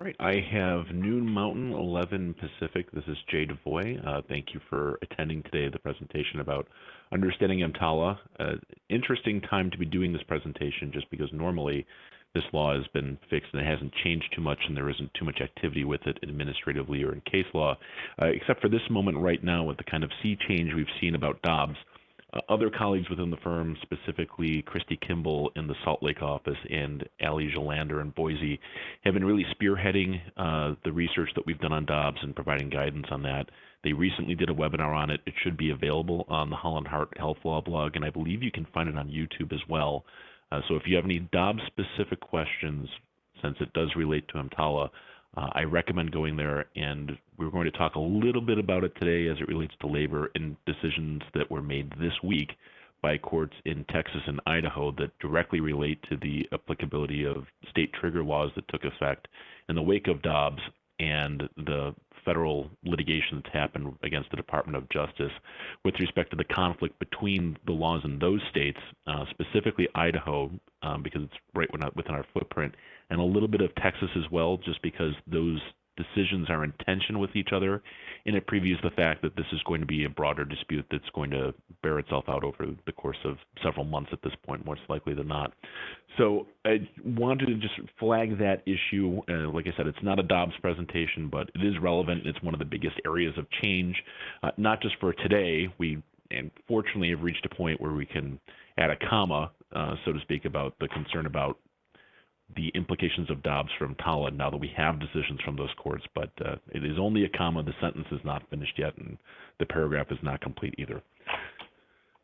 All right, I have noon Mountain, 11 Pacific. This is Jay DeVoy. Thank you for attending today the presentation about understanding EMTALA. Interesting time to be doing this presentation just because normally this law has been fixed and it hasn't changed too much and there isn't too much activity with it administratively or in case law, except for this moment right now with the kind of sea change we've seen about Dobbs. Other colleagues within the firm, specifically Christy Kimball in the Salt Lake office and Ali Jalander in Boise, have been really spearheading the research that we've done on Dobbs and providing guidance on that. They recently did a webinar on it. It should be available on the Holland Hart Health Law blog, and I believe you can find it on YouTube as well. So if you have any Dobbs-specific questions, since it does relate to EMTALA, I recommend going there, and we're going to talk a little bit about it today as it relates to labor and decisions that were made this week by courts in Texas and Idaho that directly relate to the applicability of state trigger laws that took effect in the wake of Dobbs and the federal litigation that's happened against the Department of Justice with respect to the conflict between the laws in those states, specifically Idaho, because it's right within our footprint, and a little bit of Texas as well, just because those decisions are in tension with each other, and it previews the fact that this is going to be a broader dispute that's going to bear itself out over the course of several months at this point, more likely than not. So I wanted to just flag that issue. Like I said, it's not a Dobbs presentation, but it is relevant. It's one of the biggest areas of change, not just for today. We, unfortunately, have reached a point where we can add a comma, so to speak, about the concern about the implications of Dobbs from EMTALA now that we have decisions from those courts, but it is only a comma. The sentence is not finished yet, and the paragraph is not complete either.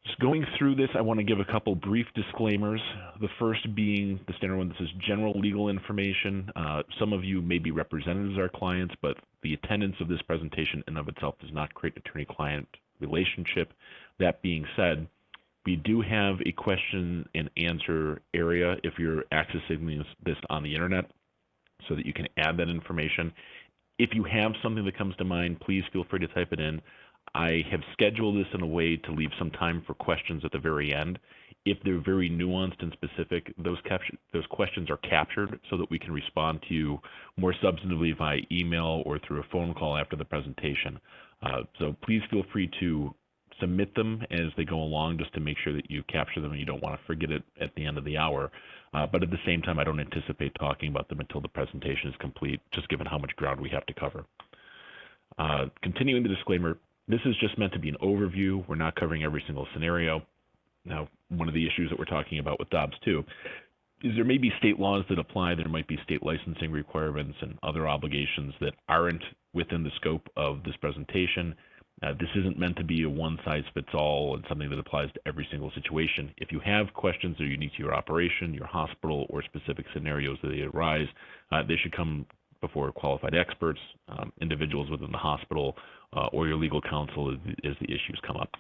Just going through this, I want to give a couple brief disclaimers. The first being the standard one that says general legal information. Some of you may be represented as our clients, but the attendance of this presentation in and of itself does not create an attorney-client relationship. That being said, we do have a question and answer area if you're accessing this on the internet so that you can add that information. If you have something that comes to mind, please feel free to type it in. I have scheduled this in a way to leave some time for questions at the very end. If they're very nuanced and specific, those questions are captured so that we can respond to you more substantively via email or through a phone call after the presentation. So please feel free to submit them as they go along just to make sure that you capture them and you don't want to forget it at the end of the hour. But at the same time, I don't anticipate talking about them until the presentation is complete, just given how much ground we have to cover. Continuing the disclaimer, this is just meant to be an overview. We're not covering every single scenario. Now, one of the issues that we're talking about with Dobbs too is there may be state laws that apply. There might be state licensing requirements and other obligations that aren't within the scope of this presentation. This isn't meant to be a one-size-fits-all and something that applies to every single situation. If you have questions that are unique to your operation, your hospital, or specific scenarios that they arise, they should come before qualified experts, individuals within the hospital, or your legal counsel as the issues come up.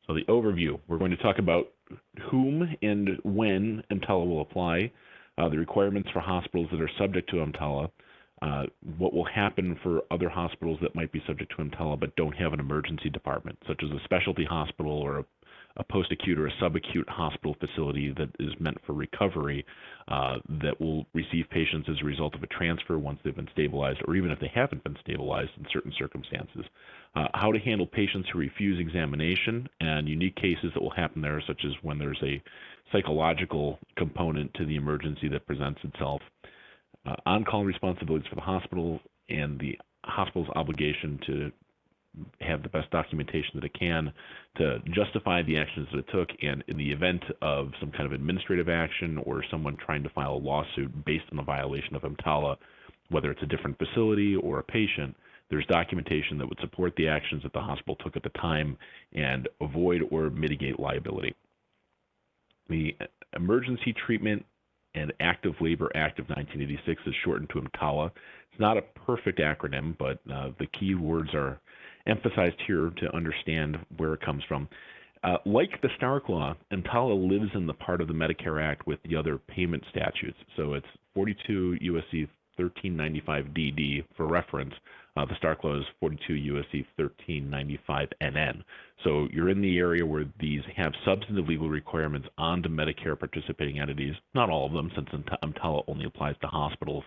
So the overview, we're going to talk about whom and when EMTALA will apply, the requirements for hospitals that are subject to EMTALA, what will happen for other hospitals that might be subject to EMTALA but don't have an emergency department, such as a specialty hospital or a post-acute or a subacute hospital facility that is meant for recovery that will receive patients as a result of a transfer once they've been stabilized, or even if they haven't been stabilized in certain circumstances. How to handle patients who refuse examination and unique cases that will happen there, such as when there's a psychological component to the emergency that presents itself. On-call responsibilities for the hospital and the hospital's obligation to have the best documentation that it can to justify the actions that it took, and in the event of some kind of administrative action or someone trying to file a lawsuit based on a violation of EMTALA, whether it's a different facility or a patient, there's documentation that would support the actions that the hospital took at the time and avoid or mitigate liability. The Emergency Treatment and Active Labor Act of 1986 is shortened to EMTALA. It's not a perfect acronym, but the key words are emphasized here to understand where it comes from. Like the Stark Law, EMTALA lives in the part of the Medicare Act with the other payment statutes. So it's 42 U.S.C. 1395 DD for reference. The Stark Law is 42 U.S.C. 1395 NN. So you're in the area where these have substantive legal requirements on to Medicare participating entities. Not all of them, since EMTALA only applies to hospitals.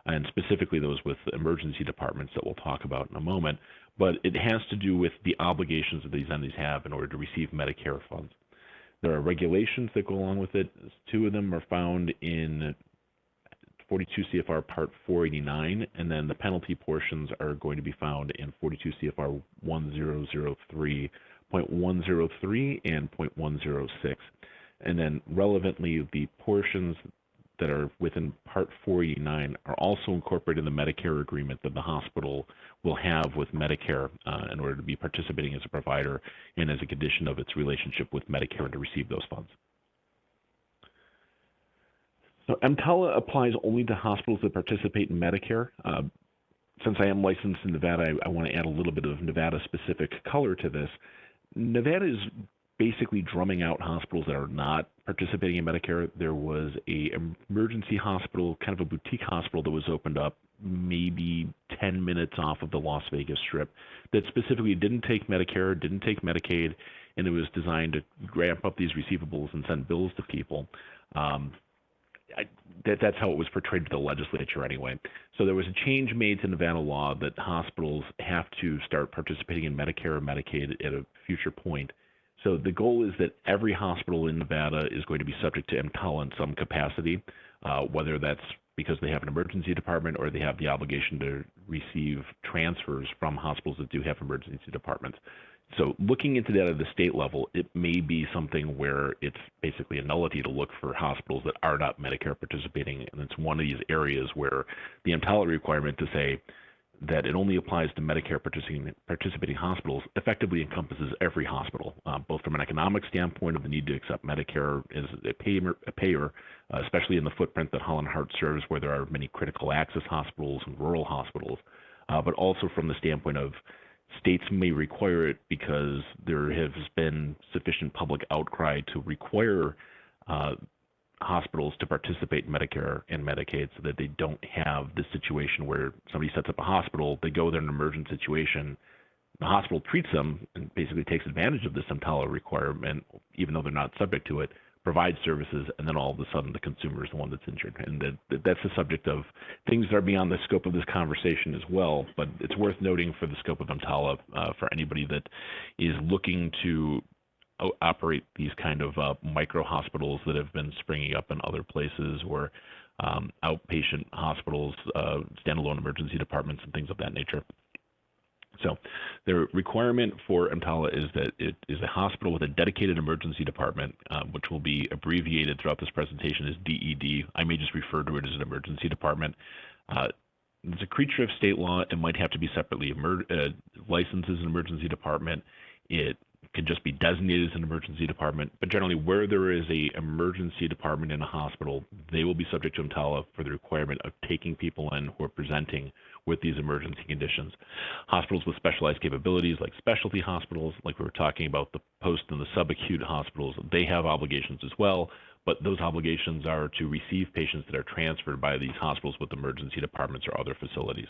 and specifically those with emergency departments that we'll talk about in a moment. But it has to do with the obligations that these entities have in order to receive Medicare funds. There are regulations that go along with it. Two of them are found in 42 CFR Part 489, and then the penalty portions are going to be found in 42 CFR 1003.103 and .106. And then relevantly, the portions that are within Part 489 are also incorporated in the Medicare agreement that the hospital will have with Medicare in order to be participating as a provider and as a condition of its relationship with Medicare and to receive those funds. So EMTALA applies only to hospitals that participate in Medicare. Since I am licensed in Nevada, I want to add a little bit of Nevada-specific color to this. Nevada is basically drumming out hospitals that are not participating in Medicare. There was an emergency hospital, kind of a boutique hospital that was opened up maybe 10 minutes off of the Las Vegas Strip that specifically didn't take Medicare, didn't take Medicaid, and it was designed to ramp up these receivables and send bills to people. That's how it was portrayed to the legislature anyway. So there was a change made to Nevada law that hospitals have to start participating in Medicare or Medicaid at a future point. So the goal is that every hospital in Nevada is going to be subject to EMTALA in some capacity, whether that's because they have an emergency department or they have the obligation to receive transfers from hospitals that do have emergency departments. So looking into that at the state level, it may be something where it's basically a nullity to look for hospitals that are not Medicare participating. And it's one of these areas where the EMTALA requirement to say that it only applies to Medicare participating hospitals effectively encompasses every hospital, both from an economic standpoint of the need to accept Medicare as a payer, especially in the footprint that Holland Heart serves, where there are many critical access hospitals and rural hospitals, but also from the standpoint of states may require it because there has been sufficient public outcry to require hospitals to participate in Medicare and Medicaid so that they don't have this situation where somebody sets up a hospital, they go there in an emergent situation, the hospital treats them and basically takes advantage of this EMTALA requirement, even though they're not subject to it, provides services, and then all of a sudden the consumer is the one that's injured. And that's the subject of things that are beyond the scope of this conversation as well, but it's worth noting for the scope of EMTALA for anybody that is looking to operate these kind of micro hospitals that have been springing up in other places, or outpatient hospitals, standalone emergency departments, and things of that nature. So the requirement for EMTALA is that it is a hospital with a dedicated emergency department, which will be abbreviated throughout this presentation as DED. I may just refer to it as an emergency department. It's a creature of state law. It might have to be separately licensed as an emergency department. It can just be designated as an emergency department, but generally where there is a emergency department in a hospital, they will be subject to EMTALA for the requirement of taking people in who are presenting with these emergency conditions. Hospitals with specialized capabilities like specialty hospitals, like we were talking about the post and the subacute hospitals, they have obligations as well, but those obligations are to receive patients that are transferred by these hospitals with emergency departments or other facilities.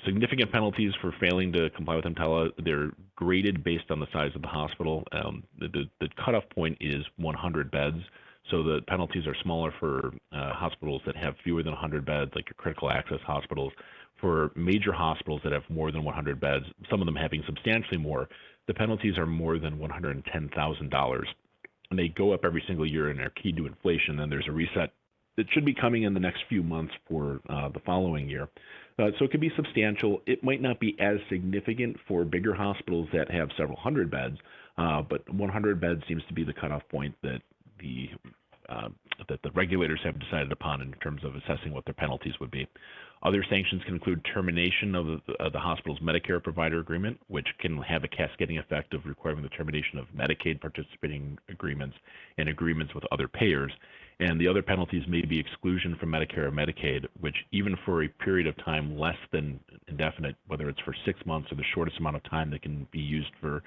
Significant penalties for failing to comply with EMTALA. They're graded based on the size of the hospital. The cutoff point is 100 beds, so the penalties are smaller for hospitals that have fewer than 100 beds, like your critical access hospitals. For major hospitals that have more than 100 beds, some of them having substantially more, the penalties are more than $110,000. And they go up every single year and are keyed to inflation, and there's a reset that should be coming in the next few months for the following year. So it could be substantial. It might not be as significant for bigger hospitals that have several hundred beds, but 100 beds seems to be the cutoff point that the regulators have decided upon in terms of assessing what their penalties would be. Other sanctions can include termination of the hospital's Medicare provider agreement, which can have a cascading effect of requiring the termination of Medicaid participating agreements and agreements with other payers. And the other penalties may be exclusion from Medicare or Medicaid, which even for a period of time less than indefinite, whether it's for 6 months or the shortest amount of time that can be used for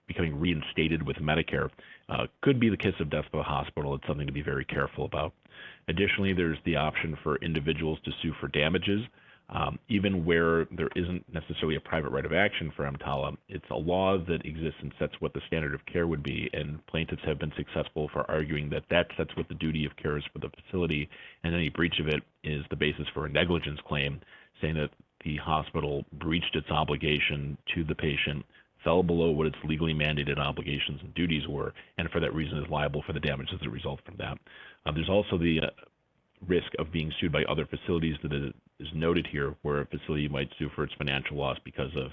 becoming reinstated with Medicare, could be the kiss of death for the hospital. It's something to be very careful about. Additionally, there's the option for individuals to sue for damages. Even where there isn't necessarily a private right of action for EMTALA, it's a law that exists and sets what the standard of care would be, and plaintiffs have been successful for arguing that that sets what the duty of care is for the facility, and any breach of it is the basis for a negligence claim, saying that the hospital breached its obligation to the patient, fell below what its legally mandated obligations and duties were, and for that reason is liable for the damages that result from that. There's also the risk of being sued by other facilities that is noted here, where a facility might sue for its financial loss because of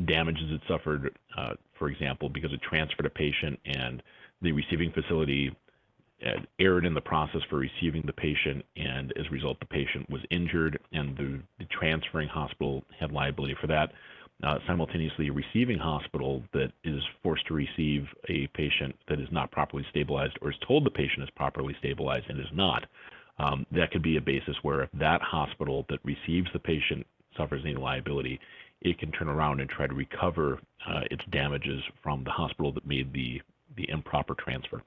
damages it suffered, for example, because it transferred a patient and the receiving facility erred in the process for receiving the patient, and as a result the patient was injured and the transferring hospital had liability for that. Simultaneously, a receiving hospital that is forced to receive a patient that is not properly stabilized, or is told the patient is properly stabilized and is not, that could be a basis where if that hospital that receives the patient suffers any liability, it can turn around and try to recover its damages from the hospital that made the improper transfer.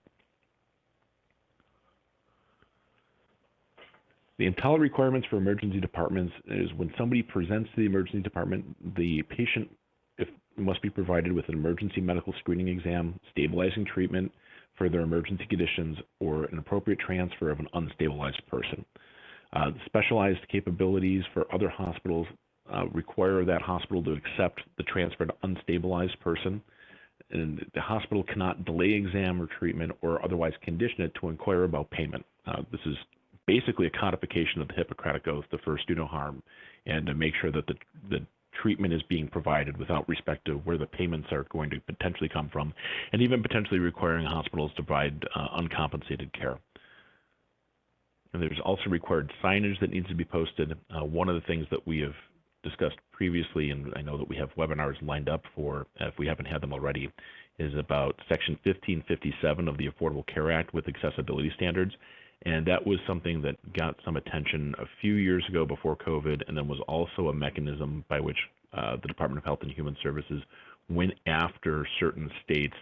The EMTALA requirements for emergency departments is when somebody presents to the emergency department, the patient must be provided with an emergency medical screening exam, stabilizing treatment for their emergency conditions, or an appropriate transfer of an unstabilized person. Specialized capabilities for other hospitals require that hospital to accept the transferred unstabilized person, and the hospital cannot delay exam or treatment or otherwise condition it to inquire about payment. This is basically a codification of the Hippocratic Oath, the first do no harm, and to make sure that the treatment is being provided without respect to where the payments are going to potentially come from, and even potentially requiring hospitals to provide uncompensated care. And there's also required signage that needs to be posted. One of the things that we have discussed previously, and I know that we have webinars lined up for, if we haven't had them already, is about Section 1557 of the Affordable Care Act with accessibility standards. And that was something that got some attention a few years ago before COVID, and then was also a mechanism by which the Department of Health and Human Services went after certain states.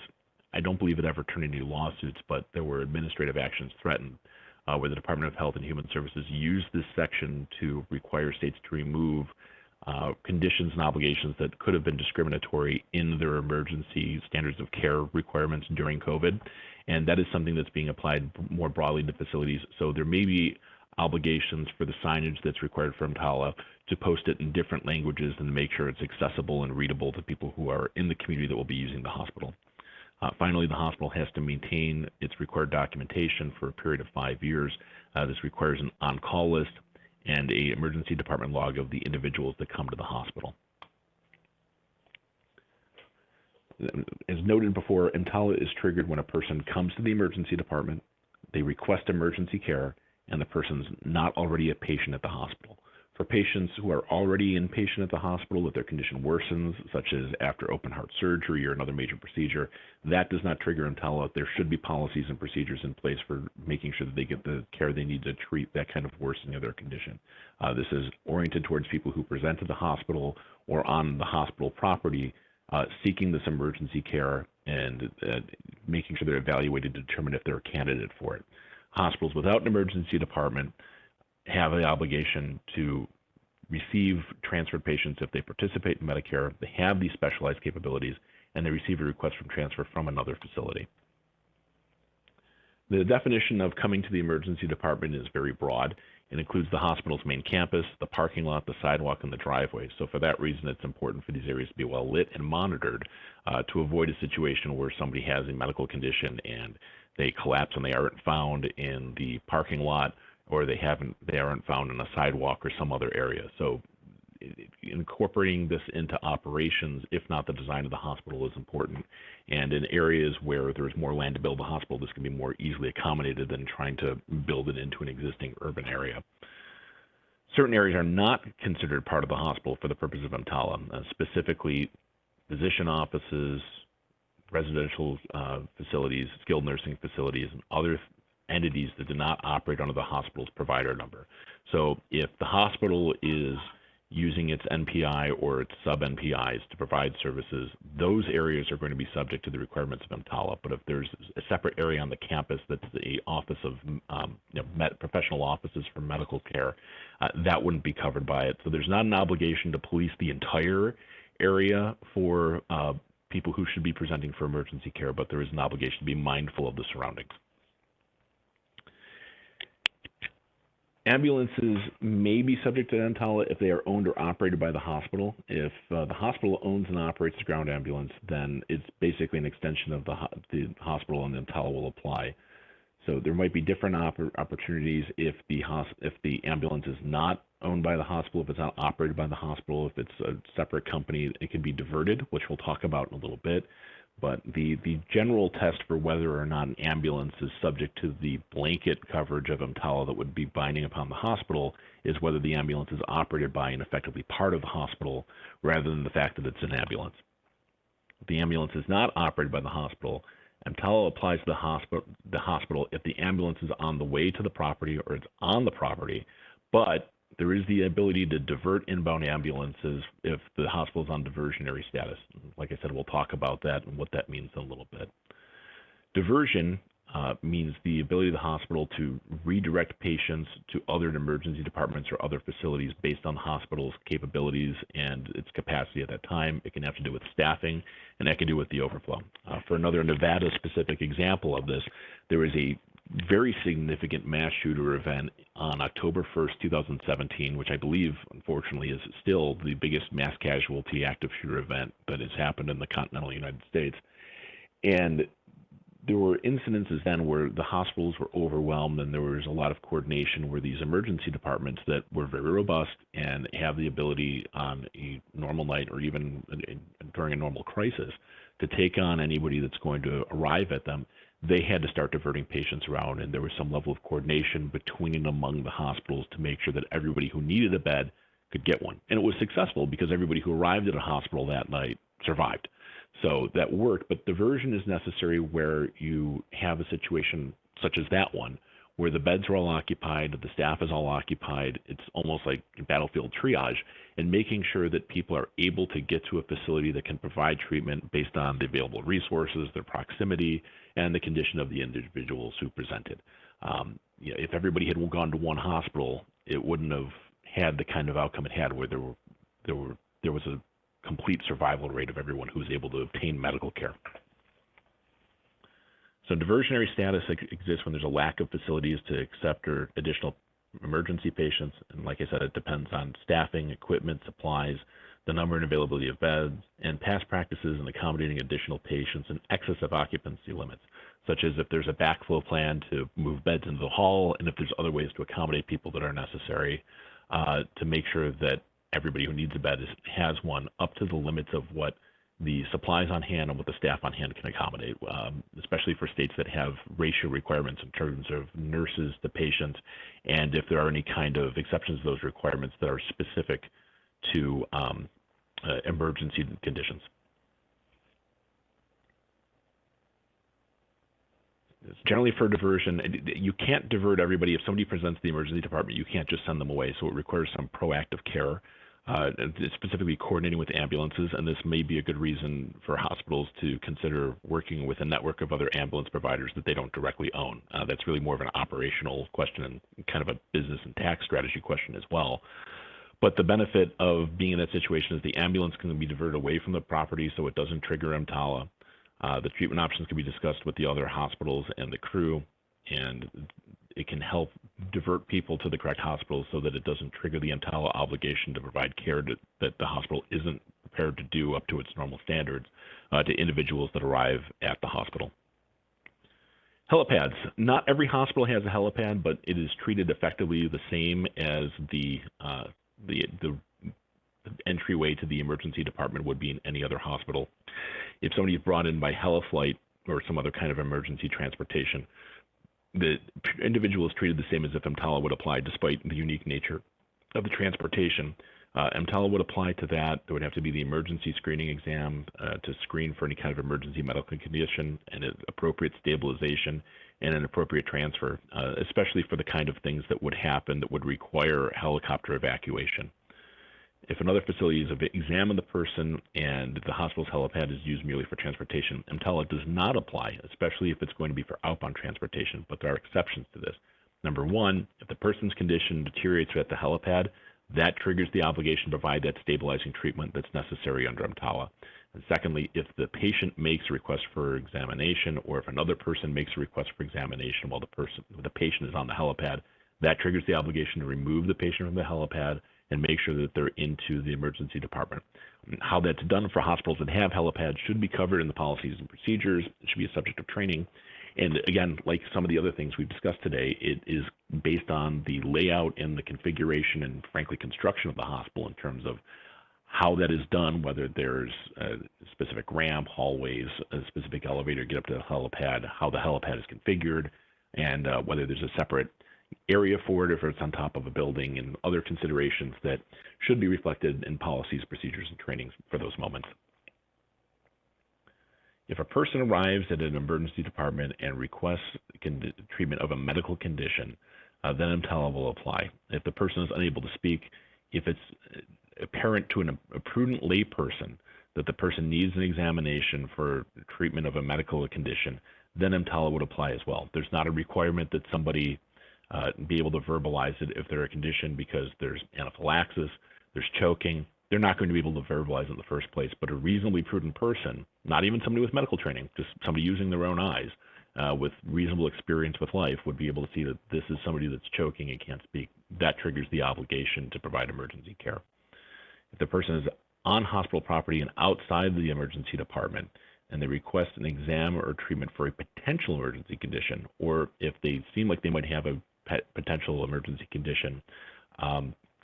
I don't believe it ever turned into lawsuits, but there were administrative actions threatened where the Department of Health and Human Services used this section to require states to remove conditions and obligations that could have been discriminatory in their emergency standards of care requirements during COVID. And that is something that's being applied more broadly to facilities. So there may be obligations for the signage that's required from EMTALA to post it in different languages and make sure it's accessible and readable to people who are in the community that will be using the hospital. Finally, the hospital has to maintain its required documentation for a period of 5 years. This requires an on-call list and an emergency department log of the individuals that come to the hospital. As noted before, EMTALA is triggered when a person comes to the emergency department, they request emergency care, and the person's not already a patient at the hospital. For patients who are already inpatient at the hospital, if their condition worsens, such as after open heart surgery or another major procedure, that does not trigger EMTALA. There should be policies and procedures in place for making sure that they get the care they need to treat that kind of worsening of their condition. This is oriented towards people who present to the hospital or on the hospital property seeking this emergency care and making sure they're evaluated to determine if they're a candidate for it. Hospitals without an emergency department have the obligation to receive transferred patients if they participate in Medicare, they have these specialized capabilities, and they receive a request for transfer from another facility. The definition of coming to the emergency department is very broad. It includes the hospital's main campus, the parking lot, the sidewalk, and the driveway. So for that reason, it's important for these areas to be well lit and monitored to avoid a situation where somebody has a medical condition and they collapse and they aren't found in the parking lot, or they aren't found in a sidewalk or some other area. So incorporating this into operations, if not the design of the hospital, is important. And in areas where there's more land to build a hospital, this can be more easily accommodated than trying to build it into an existing urban area. Certain areas are not considered part of the hospital for the purpose of EMTALA, specifically physician offices, residential facilities, skilled nursing facilities, and other entities that do not operate under the hospital's provider number. So if the hospital is using its NPI or its sub-NPIs to provide services, those areas are going to be subject to the requirements of EMTALA. But if there's a separate area on the campus that's the office of professional offices for medical care, that wouldn't be covered by it. So there's not an obligation to police the entire area for people who should be presenting for emergency care, but there is an obligation to be mindful of the surroundings. Ambulances may be subject to EMTALA if they are owned or operated by the hospital. If the hospital owns and operates the ground ambulance, then it's basically an extension of the hospital, and EMTALA will apply. So there might be different opportunities if the ambulance is not owned by the hospital, if it's not operated by the hospital, if it's a separate company, it can be diverted, which we'll talk about in a little bit. But the general test for whether or not an ambulance is subject to the blanket coverage of EMTALA that would be binding upon the hospital is whether the ambulance is operated by and effectively part of the hospital rather than the fact that it's an ambulance. If the ambulance is not operated by the hospital, EMTALA applies to the hospital if the ambulance is on the way to the property or it's on the property, but there is the ability to divert inbound ambulances if the hospital is on diversionary status. Like I said, we'll talk about that and what that means in a little bit. Diversion means the ability of the hospital to redirect patients to other emergency departments or other facilities based on the hospital's capabilities and its capacity at that time. It can have to do with staffing, and that can do with the overflow. For another Nevada-specific example of this, there was a very significant mass shooter event on October 1st, 2017, which I believe, unfortunately, is still the biggest mass casualty active shooter event that has happened in the continental United States. And there were incidences then where the hospitals were overwhelmed, and there was a lot of coordination where these emergency departments that were very robust and have the ability on a normal night or even during a normal crisis to take on anybody that's going to arrive at them. They had to start diverting patients around, and there was some level of coordination between and among the hospitals to make sure that everybody who needed a bed could get one. And it was successful because everybody who arrived at a hospital that night survived. So that worked, but diversion is necessary where you have a situation such as that one, where the beds are all occupied, the staff is all occupied. It's almost like battlefield triage, and making sure that people are able to get to a facility that can provide treatment based on the available resources, their proximity, and the condition of the individuals who presented. If everybody had gone to one hospital, it wouldn't have had the kind of outcome it had, where there was a complete survival rate of everyone who was able to obtain medical care. So diversionary status exists when there's a lack of facilities to accept or additional emergency patients. And like I said, it depends on staffing, equipment, supplies, the number and availability of beds, and past practices in accommodating additional patients and excess of occupancy limits, such as if there's a backflow plan to move beds into the hall, and if there's other ways to accommodate people that are necessary to make sure that everybody who needs a bed has one up to the limits of what the supplies on hand and what the staff on hand can accommodate, especially for states that have ratio requirements in terms of nurses to patients, and if there are any kind of exceptions to those requirements that are specific to emergency conditions. Generally for diversion, you can't divert everybody. If somebody presents to the emergency department, you can't just send them away, so it requires some proactive care. Specifically coordinating with ambulances, and this may be a good reason for hospitals to consider working with a network of other ambulance providers that they don't directly own. That's really more of an operational question and kind of a business and tax strategy question as well. But the benefit of being in that situation is the ambulance can be diverted away from the property so it doesn't trigger EMTALA. The treatment options can be discussed with the other hospitals and the crew, and it can help divert people to the correct hospital so that it doesn't trigger the EMTALA obligation to provide care that the hospital isn't prepared to do up to its normal standards to individuals that arrive at the hospital. Helipads. Not every hospital has a helipad, but it is treated effectively the same as the entryway to the emergency department would be in any other hospital. If somebody is brought in by heliflight or some other kind of emergency transportation, the individual is treated the same as if EMTALA would apply, despite the unique nature of the transportation. EMTALA would apply to that. There would have to be the emergency screening exam to screen for any kind of emergency medical condition and an appropriate stabilization and an appropriate transfer, especially for the kind of things that would happen that would require helicopter evacuation. If another facility has examined the person and the hospital's helipad is used merely for transportation, EMTALA does not apply, especially if it's going to be for outbound transportation, but there are exceptions to this. Number one, if the person's condition deteriorates at the helipad, that triggers the obligation to provide that stabilizing treatment that's necessary under EMTALA. And secondly, if the patient makes a request for examination, or if another person makes a request for examination while the patient is on the helipad, that triggers the obligation to remove the patient from the helipad and make sure that they're into the emergency department. How that's done for hospitals that have helipads should be covered in the policies and procedures. It should be a subject of training. And again, like some of the other things we've discussed today, it is based on the layout and the configuration and frankly construction of the hospital in terms of how that is done, whether there's a specific ramp, hallways, a specific elevator to get up to the helipad, how the helipad is configured, and whether there's a separate area for it, if it's on top of a building, and other considerations that should be reflected in policies, procedures, and trainings for those moments. If a person arrives at an emergency department and requests treatment of a medical condition, then EMTALA will apply. If the person is unable to speak, if it's apparent to a prudent layperson that the person needs an examination for treatment of a medical condition, then EMTALA would apply as well. There's not a requirement that somebody be able to verbalize it if they're a condition because there's anaphylaxis, there's choking. They're not going to be able to verbalize it in the first place, but a reasonably prudent person, not even somebody with medical training, just somebody using their own eyes with reasonable experience with life would be able to see that this is somebody that's choking and can't speak. That triggers the obligation to provide emergency care. If the person is on hospital property and outside the emergency department and they request an exam or treatment for a potential emergency condition, or if they seem like they might have a potential emergency condition,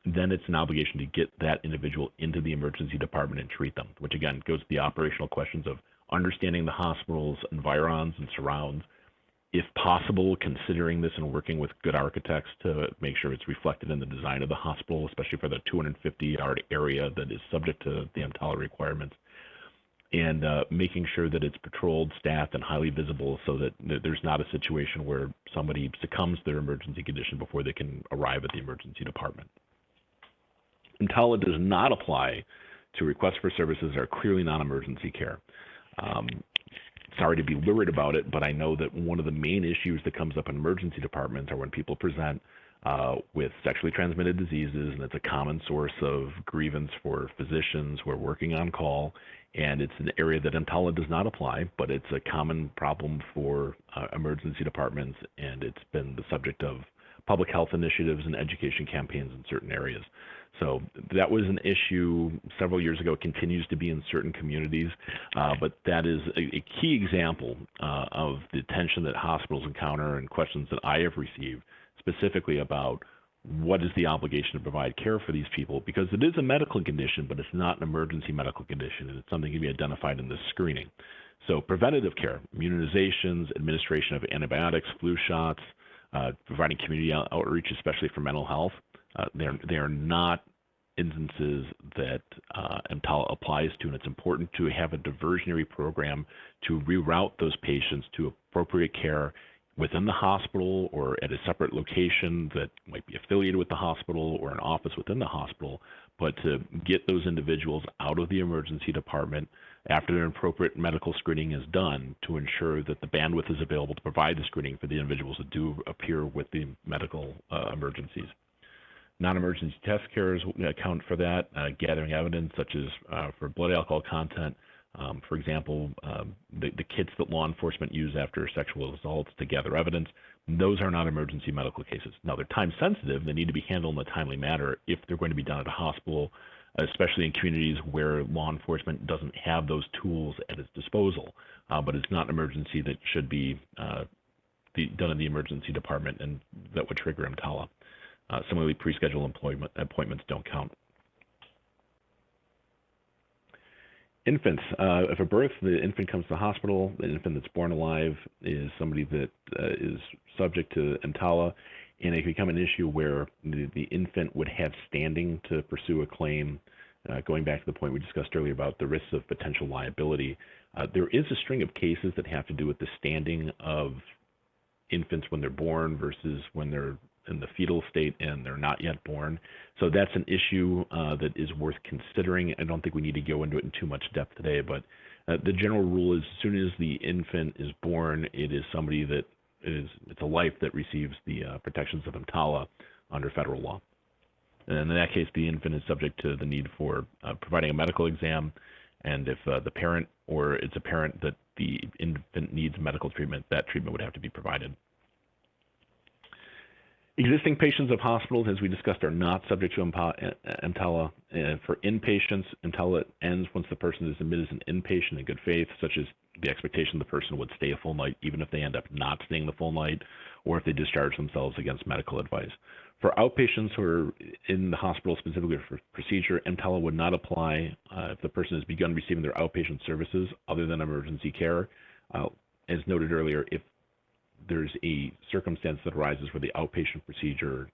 then it's an obligation to get that individual into the emergency department and treat them, which again goes to the operational questions of understanding the hospital's environs and surrounds, if possible, considering this and working with good architects to make sure it's reflected in the design of the hospital, especially for the 250-yard area that is subject to the EMTALA requirements, and making sure that it's patrolled, staffed, and highly visible so that there's not a situation where somebody succumbs to their emergency condition before they can arrive at the emergency department. EMTALA does not apply to requests for services that are clearly non-emergency care. Sorry to be lurid about it, but I know that one of the main issues that comes up in emergency departments are when people present with sexually transmitted diseases, and it's a common source of grievance for physicians who are working on call, and it's an area that EMTALA does not apply, but it's a common problem for emergency departments, and it's been the subject of public health initiatives and education campaigns in certain areas. So that was an issue several years ago. It continues to be in certain communities, but that is a key example of the tension that hospitals encounter and questions that I have received specifically about what is the obligation to provide care for these people, because it is a medical condition, but it's not an emergency medical condition, and it's something to be identified in this screening. So preventative care, immunizations, administration of antibiotics, flu shots, providing community outreach, especially for mental health, they are not instances that EMTALA applies to, and it's important to have a diversionary program to reroute those patients to appropriate care within the hospital or at a separate location that might be affiliated with the hospital or an office within the hospital, but to get those individuals out of the emergency department after an appropriate medical screening is done to ensure that the bandwidth is available to provide the screening for the individuals that do appear with the medical emergencies. Non-emergency test cares account for that, gathering evidence such as for blood alcohol content. For example, the kits that law enforcement use after sexual assaults to gather evidence, those are not emergency medical cases. Now, they're time sensitive. They need to be handled in a timely manner if they're going to be done at a hospital, especially in communities where law enforcement doesn't have those tools at its disposal. But it's not an emergency that should be done in the emergency department, and that would trigger EMTALA. Similarly, pre-scheduled appointments don't count. Infants. If at birth the infant comes to the hospital, the infant that's born alive is somebody that is subject to EMTALA, and it can become an issue where the infant would have standing to pursue a claim. Going back to the point we discussed earlier about the risks of potential liability, there is a string of cases that have to do with the standing of infants when they're born versus when they're in the fetal state and they're not yet born. So that's an issue that is worth considering. I don't think we need to go into it in too much depth today, but the general rule is as soon as the infant is born, it is somebody that it's a life that receives the protections of EMTALA under federal law. And in that case, the infant is subject to the need for providing a medical exam, and if the parent or it's apparent that the infant needs medical treatment, that treatment would have to be provided. Existing patients of hospitals, as we discussed, are not subject to EMTALA. For inpatients, EMTALA ends once the person is admitted as an inpatient in good faith, such as the expectation the person would stay a full night, even if they end up not staying the full night, or if they discharge themselves against medical advice. For outpatients who are in the hospital specifically for procedure, EMTALA would not apply if the person has begun receiving their outpatient services other than emergency care. As noted earlier, if there's a circumstance that arises where the outpatient procedure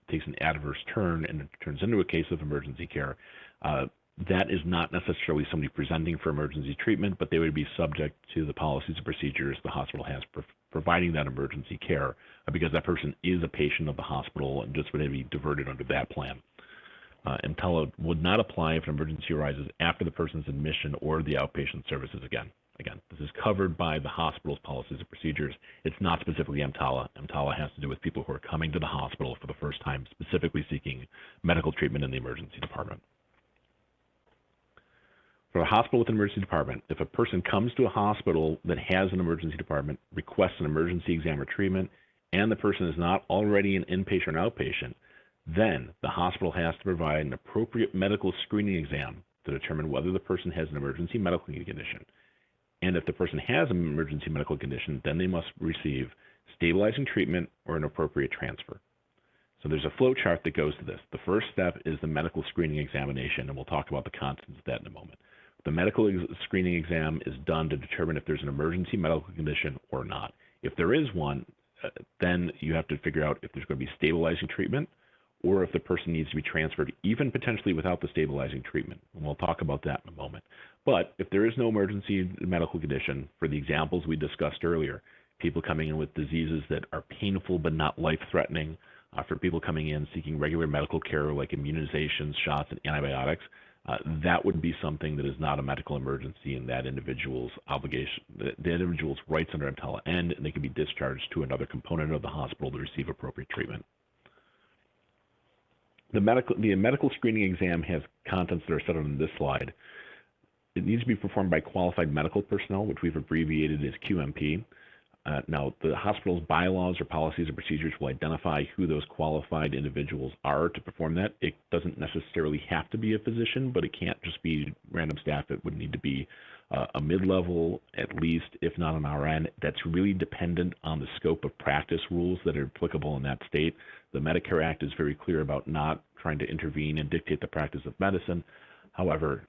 takes an adverse turn and it turns into a case of emergency care, that is not necessarily somebody presenting for emergency treatment, but they would be subject to the policies and procedures the hospital has providing that emergency care because that person is a patient of the hospital and just would be diverted under that plan. EMTALA would not apply if an emergency arises after the person's admission or the outpatient services again. Again, this is covered by the hospital's policies and procedures. It's not specifically EMTALA. EMTALA has to do with people who are coming to the hospital for the first time, specifically seeking medical treatment in the emergency department. For a hospital with an emergency department, if a person comes to a hospital that has an emergency department, requests an emergency exam or treatment, and the person is not already an inpatient or outpatient, then the hospital has to provide an appropriate medical screening exam to determine whether the person has an emergency medical condition. And if the person has an emergency medical condition, then they must receive stabilizing treatment or an appropriate transfer. So there's a flow chart that goes to this. The first step is the medical screening examination, and we'll talk about the contents of that in a moment. The medical screening exam is done to determine if there's an emergency medical condition or not. If there is one, then you have to figure out if there's going to be stabilizing treatment or if the person needs to be transferred, even potentially without the stabilizing treatment. And we'll talk about that in a moment. But if there is no emergency medical condition, for the examples we discussed earlier, people coming in with diseases that are painful but not life-threatening, for people coming in seeking regular medical care like immunizations, shots, and antibiotics, that would be something that is not a medical emergency, and that individual's obligation, the individual's rights under EMTALA end, and they can be discharged to another component of the hospital to receive appropriate treatment. The medical screening exam has contents that are set out on this slide. It needs to be performed by qualified medical personnel, which we've abbreviated as QMP. Now, the hospital's bylaws or policies or procedures will identify who those qualified individuals are to perform that. It doesn't necessarily have to be a physician, but it can't just be random staff. It would need to be a mid-level at least, if not an RN. That's really dependent on the scope of practice rules that are applicable in that state. The Medicare Act is very clear about not trying to intervene and dictate the practice of medicine. However,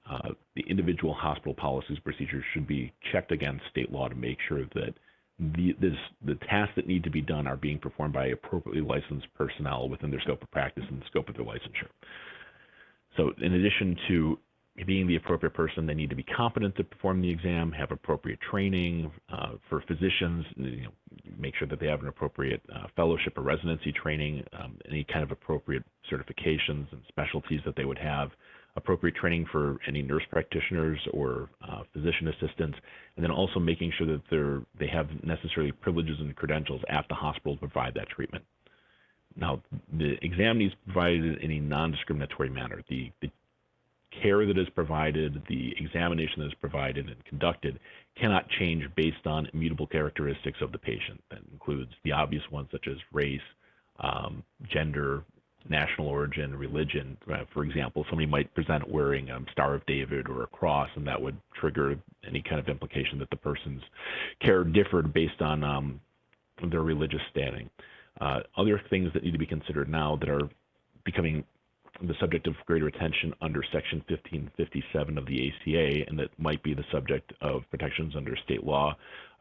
the individual hospital policies and procedures should be checked against state law to make sure that the tasks that need to be done are being performed by appropriately licensed personnel within their scope of practice and the scope of their licensure. So in addition to being the appropriate person, they need to be competent to perform the exam, have appropriate training. For physicians, make sure that they have an appropriate fellowship or residency training, any kind of appropriate certifications and specialties that they would have, appropriate training for any nurse practitioners or physician assistants, and then also making sure that they have necessary privileges and credentials at the hospital to provide that treatment. Now, the exam needs to be provided in a non-discriminatory manner. The care that is provided, the examination that is provided and conducted cannot change based on immutable characteristics of the patient. That includes the obvious ones such as race, gender, national origin, religion. For example, somebody might present wearing a Star of David or a cross, and that would trigger any kind of implication that the person's care differed based on their religious standing. Other things that need to be considered now that are becoming the subject of greater attention under Section 1557 of the ACA, and that might be the subject of protections under state law,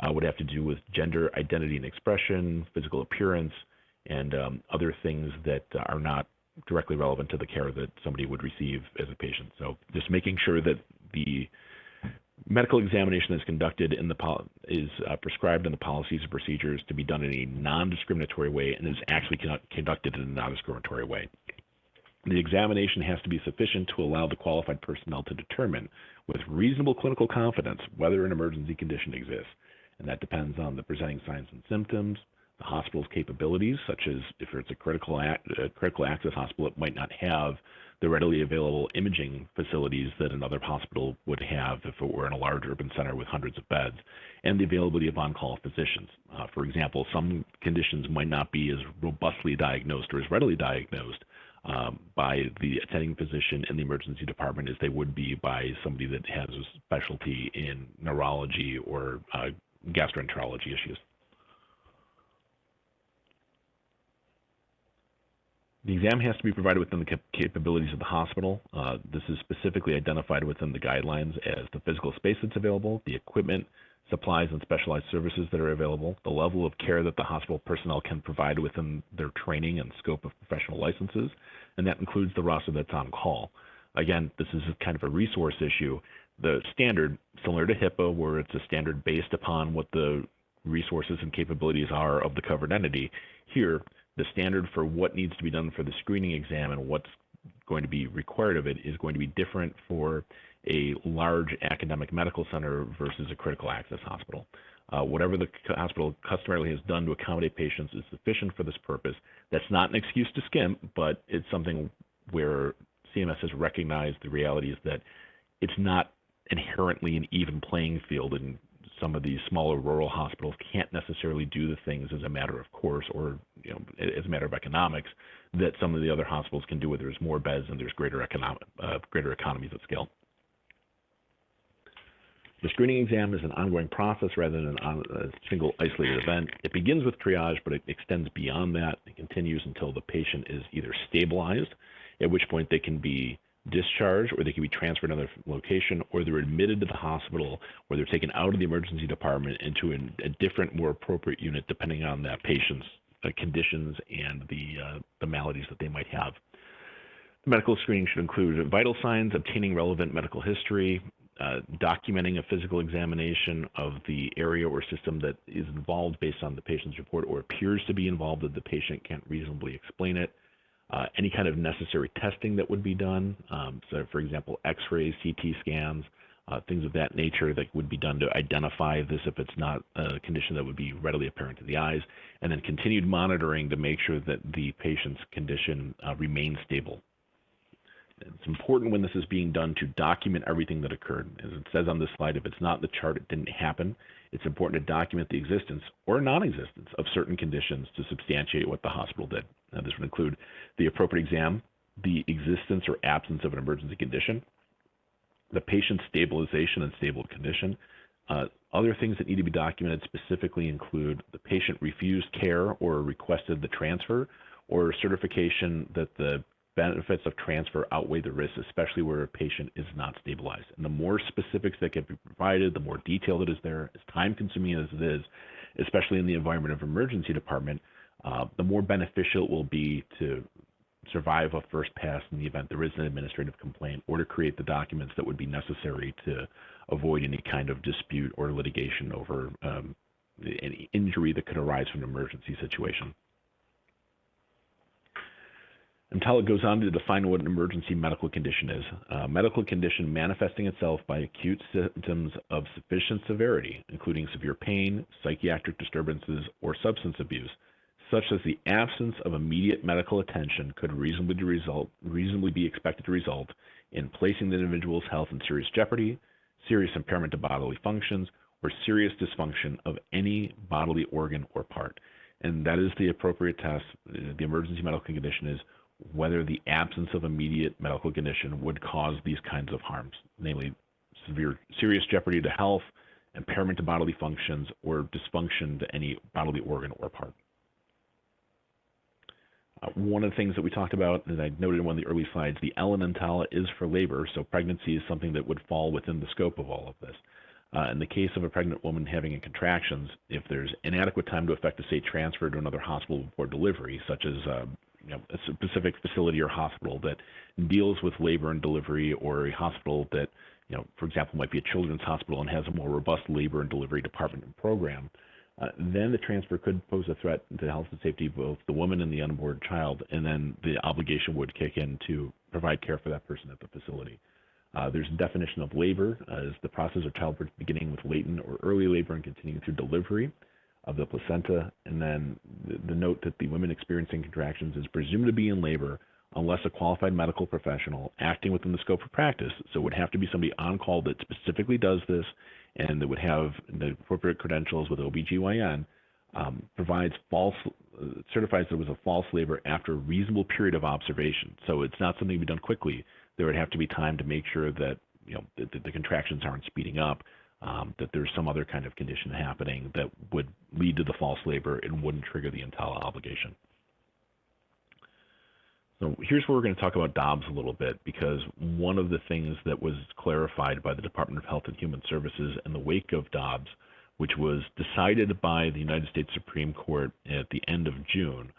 would have to do with gender identity and expression, physical appearance, and other things that are not directly relevant to the care that somebody would receive as a patient. So just making sure that the Medical examination is conducted in the prescribed in the policies and procedures to be done in a non-discriminatory way and is actually conducted in a non-discriminatory way. The examination has to be sufficient to allow the qualified personnel to determine with reasonable clinical confidence whether an emergency condition exists, and that depends on the presenting signs and symptoms, the hospital's capabilities, such as if it's a critical access hospital, it might not have the readily available imaging facilities that another hospital would have if it were in a large urban center with hundreds of beds, and the availability of on-call physicians. For example, some conditions might not be as robustly diagnosed or as readily diagnosed by the attending physician in the emergency department as they would be by somebody that has a specialty in neurology or gastroenterology issues. The exam has to be provided within the capabilities of the hospital. This is specifically identified within the guidelines as the physical space that's available, the equipment, supplies, and specialized services that are available, the level of care that the hospital personnel can provide within their training and scope of professional licenses, and that includes the roster that's on call. Again, this is kind of a resource issue. The standard, similar to HIPAA, where it's a standard based upon what the resources and capabilities are of the covered entity, here, the standard for what needs to be done for the screening exam and what's going to be required of it is going to be different for a large academic medical center versus a critical access hospital. Whatever the hospital customarily has done to accommodate patients is sufficient for this purpose. That's not an excuse to skimp, but it's something where CMS has recognized the reality is that it's not inherently an even playing field, and some of these smaller rural hospitals can't necessarily do the things as a matter of course or as a matter of economics that some of the other hospitals can do where there's more beds and there's greater economies of scale. The screening exam is an ongoing process rather than a single isolated event. It begins with triage, but it extends beyond that. It continues until the patient is either stabilized, at which point they can be discharged, or they can be transferred to another location, or they're admitted to the hospital, or they're taken out of the emergency department into a different, more appropriate unit, depending on that patient's conditions and the maladies that they might have. The medical screening should include vital signs, obtaining relevant medical history, documenting a physical examination of the area or system that is involved based on the patient's report or appears to be involved that the patient can't reasonably explain it. Any kind of necessary testing that would be done, so for example, x-rays, CT scans, things of that nature that would be done to identify this if it's not a condition that would be readily apparent to the eyes, and then continued monitoring to make sure that the patient's condition remains stable. It's important when this is being done to document everything that occurred. As it says on this slide, if it's not in the chart, it didn't happen. It's important to document the existence or non-existence of certain conditions to substantiate what the hospital did. Now, this would include the appropriate exam, the existence or absence of an emergency condition, the patient's stabilization and stable condition. Other things that need to be documented specifically include the patient refused care or requested the transfer, or certification that the benefits of transfer outweigh the risks, especially where a patient is not stabilized. And the more specifics that can be provided, the more detail that is there, as time-consuming as it is, especially in the environment of emergency department, the more beneficial it will be to survive a first pass in the event there is an administrative complaint, or to create the documents that would be necessary to avoid any kind of dispute or litigation over any injury that could arise from an emergency situation. EMTALA goes on to define what an emergency medical condition is. A medical condition manifesting itself by acute symptoms of sufficient severity, including severe pain, psychiatric disturbances, or substance abuse, such as the absence of immediate medical attention could reasonably be expected to result in placing the individual's health in serious jeopardy, serious impairment to bodily functions, or serious dysfunction of any bodily organ or part. And that is the appropriate test. The emergency medical condition is whether the absence of immediate medical condition would cause these kinds of harms, namely serious jeopardy to health, impairment to bodily functions, or dysfunction to any bodily organ or part. One of the things that we talked about, and I noted in one of the early slides, the L in EMTALA is for labor, so pregnancy is something that would fall within the scope of all of this. In the case of a pregnant woman having contractions, if there's inadequate time to effect a safe transfer to another hospital before delivery, such as a specific facility or hospital that deals with labor and delivery, or a hospital that for example, might be a children's hospital and has a more robust labor and delivery department and program, then the transfer could pose a threat to the health and safety of both the woman and the unborn child, and then the obligation would kick in to provide care for that person at the facility. There's a definition of labor as the process of childbirth beginning with latent or early labor and continuing through delivery of the placenta, and then the note that the women experiencing contractions is presumed to be in labor unless a qualified medical professional acting within the scope of practice, so it would have to be somebody on call that specifically does this and that would have the appropriate credentials with OBGYN, certifies there was a false labor after a reasonable period of observation. So it's not something to be done quickly. There would have to be time to make sure that the contractions aren't speeding up, that there's some other kind of condition happening that would lead to the false labor and wouldn't trigger the EMTALA obligation. So here's where we're going to talk about Dobbs a little bit, because one of the things that was clarified by the Department of Health and Human Services in the wake of Dobbs, which was decided by the United States Supreme Court at the end of June,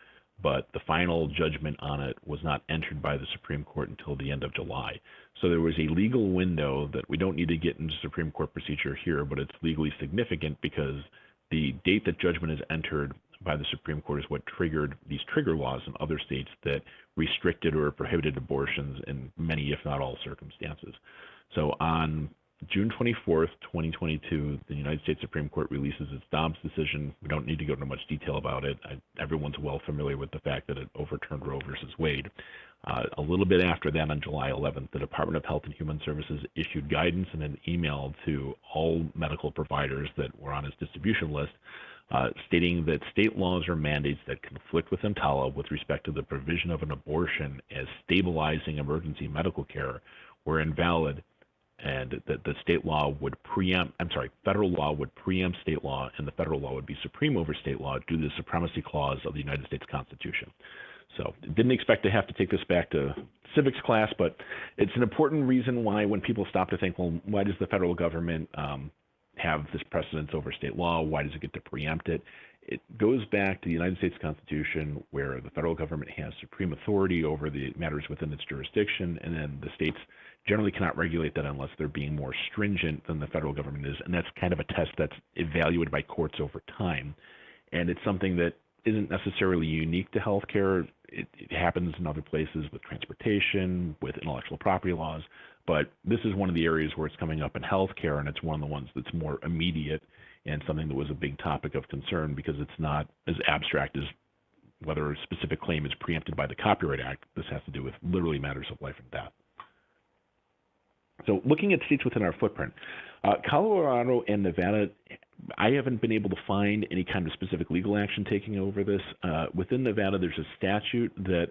but the final judgment on it was not entered by the Supreme Court until the end of July. So there was a legal window that we don't need to get into Supreme Court procedure here, but it's legally significant because the date that judgment is entered by the Supreme Court is what triggered these trigger laws in other states that restricted or prohibited abortions in many, if not all, circumstances. So on June 24th, 2022, the United States Supreme Court releases its Dobbs decision. We don't need to go into much detail about it. Everyone's well familiar with the fact that it overturned Roe versus Wade. A little bit after that, on July 11th, the Department of Health and Human Services issued guidance in an email to all medical providers that were on its distribution list, stating that state laws or mandates that conflict with EMTALA with respect to the provision of an abortion as stabilizing emergency medical care were invalid, and that the federal law would preempt state law, and the federal law would be supreme over state law due to the supremacy clause of the United States Constitution. So didn't expect to have to take this back to civics class, but it's an important reason why when people stop to think, well, why does the federal government have this precedence over state law? Why does it get to preempt it? It goes back to the United States Constitution, where the federal government has supreme authority over the matters within its jurisdiction, and then the states generally cannot regulate that unless they're being more stringent than the federal government is, and that's kind of a test that's evaluated by courts over time. And it's something that isn't necessarily unique to healthcare. It happens in other places with transportation, with intellectual property laws, but this is one of the areas where it's coming up in healthcare, and it's one of the ones that's more immediate and something that was a big topic of concern because it's not as abstract as whether a specific claim is preempted by the Copyright Act. This has to do with literally matters of life and death. So looking at states within our footprint, Colorado and Nevada, I haven't been able to find any kind of specific legal action taking over this. Within Nevada, there's a statute that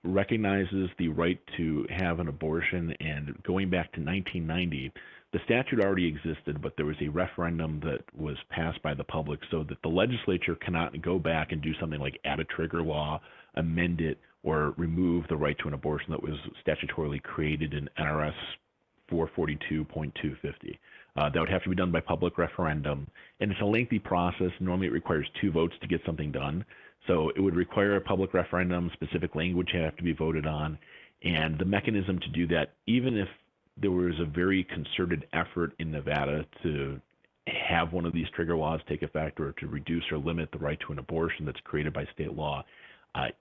recognizes the right to have an abortion, and going back to 1990, the statute already existed, but there was a referendum that was passed by the public so that the legislature cannot go back and do something like add a trigger law, amend it, or remove the right to an abortion that was statutorily created in NRS 442.250. That would have to be done by public referendum, and it's a lengthy process. Normally it requires 2 votes to get something done. So it would require a public referendum, specific language have to be voted on, and the mechanism to do that, even if there was a very concerted effort in Nevada to have one of these trigger laws take effect or to reduce or limit the right to an abortion that's created by state law,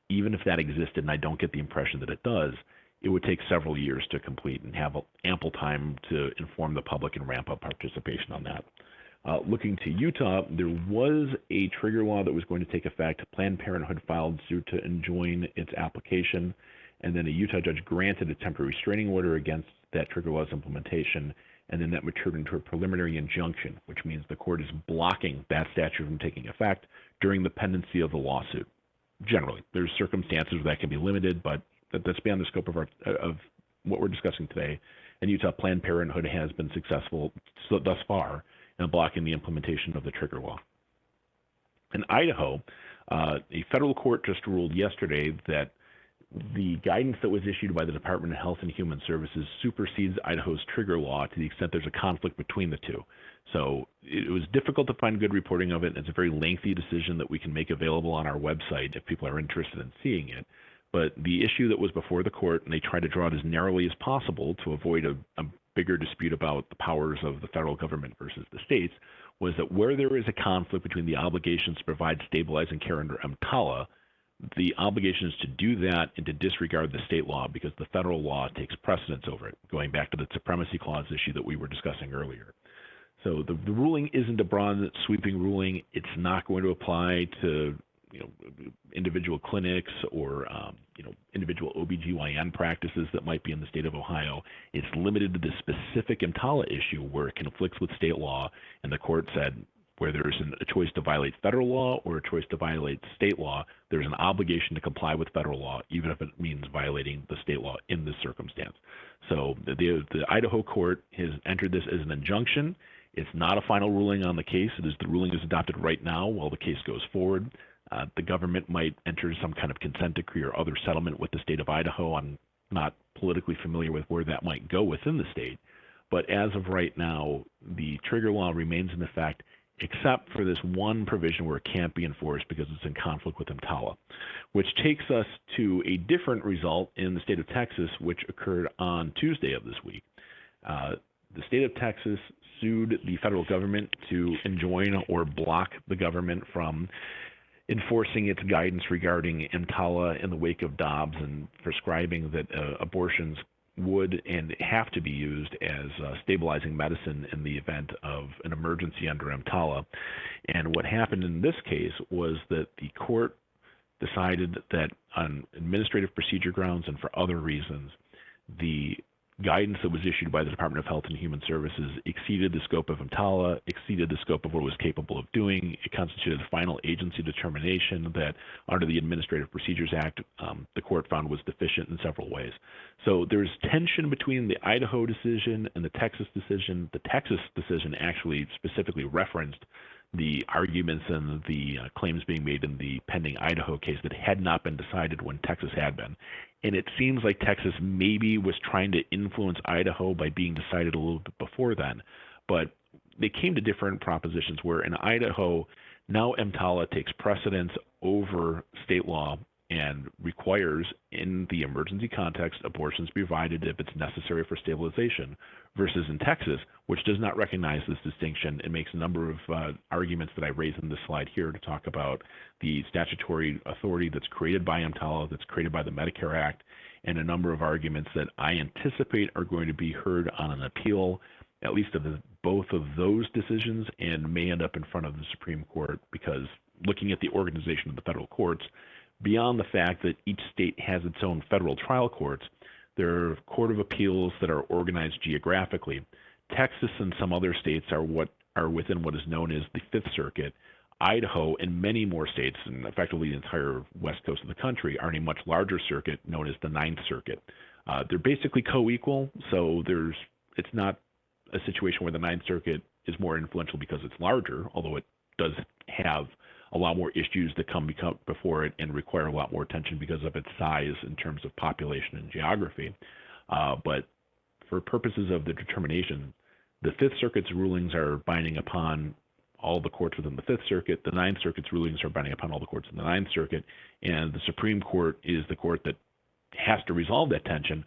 even if that existed, and I don't get the impression that it does, it would take several years to complete and have ample time to inform the public and ramp up participation on that. Looking to Utah, there was a trigger law that was going to take effect. Planned Parenthood filed suit to enjoin its application, and then a Utah judge granted a temporary restraining order against that trigger law's implementation, and then that matured into a preliminary injunction, which means the court is blocking that statute from taking effect during the pendency of the lawsuit. Generally, there's circumstances where that can be limited, but that's beyond the scope of what we're discussing today. And Utah Planned Parenthood has been successful thus far in blocking the implementation of the trigger law. In Idaho, a federal court just ruled yesterday that the guidance that was issued by the Department of Health and Human Services supersedes Idaho's trigger law to the extent there's a conflict between the two. So it was difficult to find good reporting of it. It's a very lengthy decision that we can make available on our website if people are interested in seeing it. But the issue that was before the court, and they tried to draw it as narrowly as possible to avoid a bigger dispute about the powers of the federal government versus the states, was that where there is a conflict between the obligations to provide stabilizing care under EMTALA, the obligation is to do that and to disregard the state law because the federal law takes precedence over it, going back to the supremacy clause issue that we were discussing earlier. So the ruling isn't a broad sweeping ruling. It's not going to apply to individual clinics or individual OBGYN practices that might be in the state of Ohio. It's limited to the specific EMTALA issue where it conflicts with state law, and the court said where there's a choice to violate federal law or a choice to violate state law, there's an obligation to comply with federal law, even if it means violating the state law in this circumstance. So the Idaho court has entered this as an injunction. It's not a final ruling on the case. The ruling is adopted right now while the case goes forward. The government might enter some kind of consent decree or other settlement with the state of Idaho. I'm not politically familiar with where that might go within the state. But as of right now, the trigger law remains in effect, except for this one provision where it can't be enforced because it's in conflict with EMTALA, which takes us to a different result in the state of Texas, which occurred on Tuesday of this week. The state of Texas sued the federal government to enjoin or block the government from enforcing its guidance regarding EMTALA in the wake of Dobbs and prescribing that abortions would and have to be used as stabilizing medicine in the event of an emergency under EMTALA. And what happened in this case was that the court decided that on administrative procedure grounds and for other reasons, the guidance that was issued by the Department of Health and Human Services exceeded the scope of EMTALA, exceeded the scope of what it was capable of doing. It constituted a final agency determination that under the Administrative Procedures Act, the court found was deficient in several ways. So there's tension between the Idaho decision and the Texas decision. The Texas decision actually specifically referenced the arguments and the claims being made in the pending Idaho case that had not been decided when Texas had been. And it seems like Texas maybe was trying to influence Idaho by being decided a little bit before then. But they came to different propositions where in Idaho, now EMTALA takes precedence over state law and requires in the emergency context abortions be provided if it's necessary for stabilization, versus in Texas, which does not recognize this distinction. It makes a number of arguments that I raise in this slide here to talk about the statutory authority that's created by EMTALA, that's created by the Medicare Act, and a number of arguments that I anticipate are going to be heard on an appeal, at least of both of those decisions, and may end up in front of the Supreme Court, because looking at the organization of the federal courts, beyond the fact that each state has its own federal trial courts, there are court of appeals that are organized geographically. Texas and some other states are within what is known as the Fifth Circuit. Idaho and many more states, and effectively the entire west coast of the country, are in a much larger circuit known as the Ninth Circuit. They're basically co-equal, so it's not a situation where the Ninth Circuit is more influential because it's larger, although it does have a lot more issues that come before it and require a lot more attention because of its size in terms of population and geography. But for purposes of the determination, the Fifth Circuit's rulings are binding upon all the courts within the Fifth Circuit. The Ninth Circuit's rulings are binding upon all the courts in the Ninth Circuit. And the Supreme Court is the court that has to resolve that tension.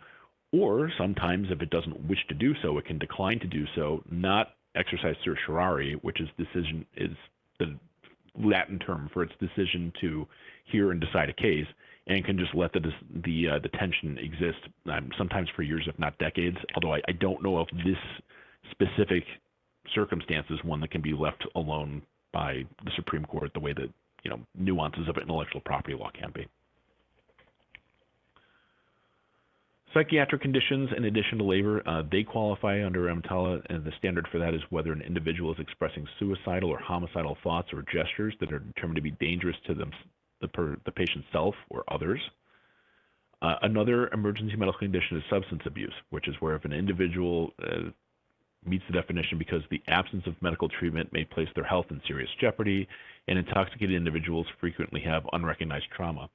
Or sometimes, if it doesn't wish to do so, it can decline to do so, not exercise certiorari, which is the Latin term for its decision to hear and decide a case, and can just let the tension exist, sometimes for years, if not decades. Although I don't know if this specific circumstance is one that can be left alone by the Supreme Court, the way that nuances of intellectual property law can be. Psychiatric conditions, in addition to labor, they qualify under EMTALA, and the standard for that is whether an individual is expressing suicidal or homicidal thoughts or gestures that are determined to be dangerous to the patient's self or others. Another emergency medical condition is substance abuse, which is where if an individual meets the definition because the absence of medical treatment may place their health in serious jeopardy, and intoxicated individuals frequently have unrecognized trauma.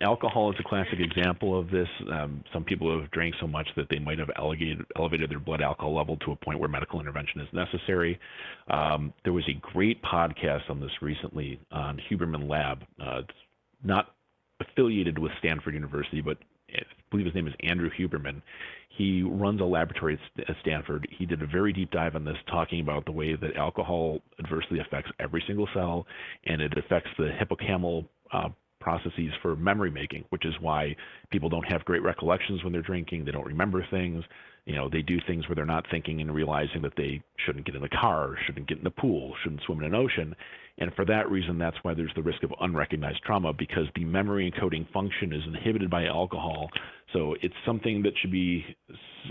Alcohol is a classic example of this. Some people have drank so much that they might have elevated their blood alcohol level to a point where medical intervention is necessary. There was a great podcast on this recently on Huberman Lab. It's not affiliated with Stanford University, but I believe his name is Andrew Huberman. He runs a laboratory at Stanford. He did a very deep dive on this, talking about the way that alcohol adversely affects every single cell, and it affects the hippocampal processes for memory making, which is why people don't have great recollections when they're drinking. They don't remember things. They do things where they're not thinking and realizing that they shouldn't get in the car, shouldn't get in the pool, shouldn't swim in an ocean. And for that reason, that's why there's the risk of unrecognized trauma, because the memory encoding function is inhibited by alcohol. So it's something that should be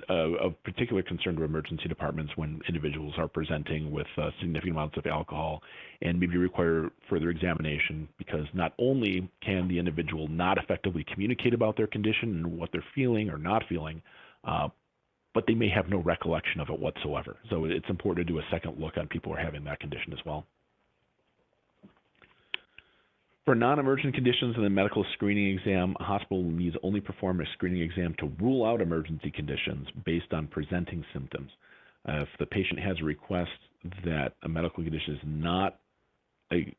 of particular concern to emergency departments when individuals are presenting with significant amounts of alcohol, and maybe require further examination, because not only can the individual not effectively communicate about their condition and what they're feeling or not feeling, but they may have no recollection of it whatsoever. So it's important to do a second look on people who are having that condition as well. For non-emergent conditions in the medical screening exam, a hospital needs only perform a screening exam to rule out emergency conditions based on presenting symptoms. If the patient has a request that a medical condition is not an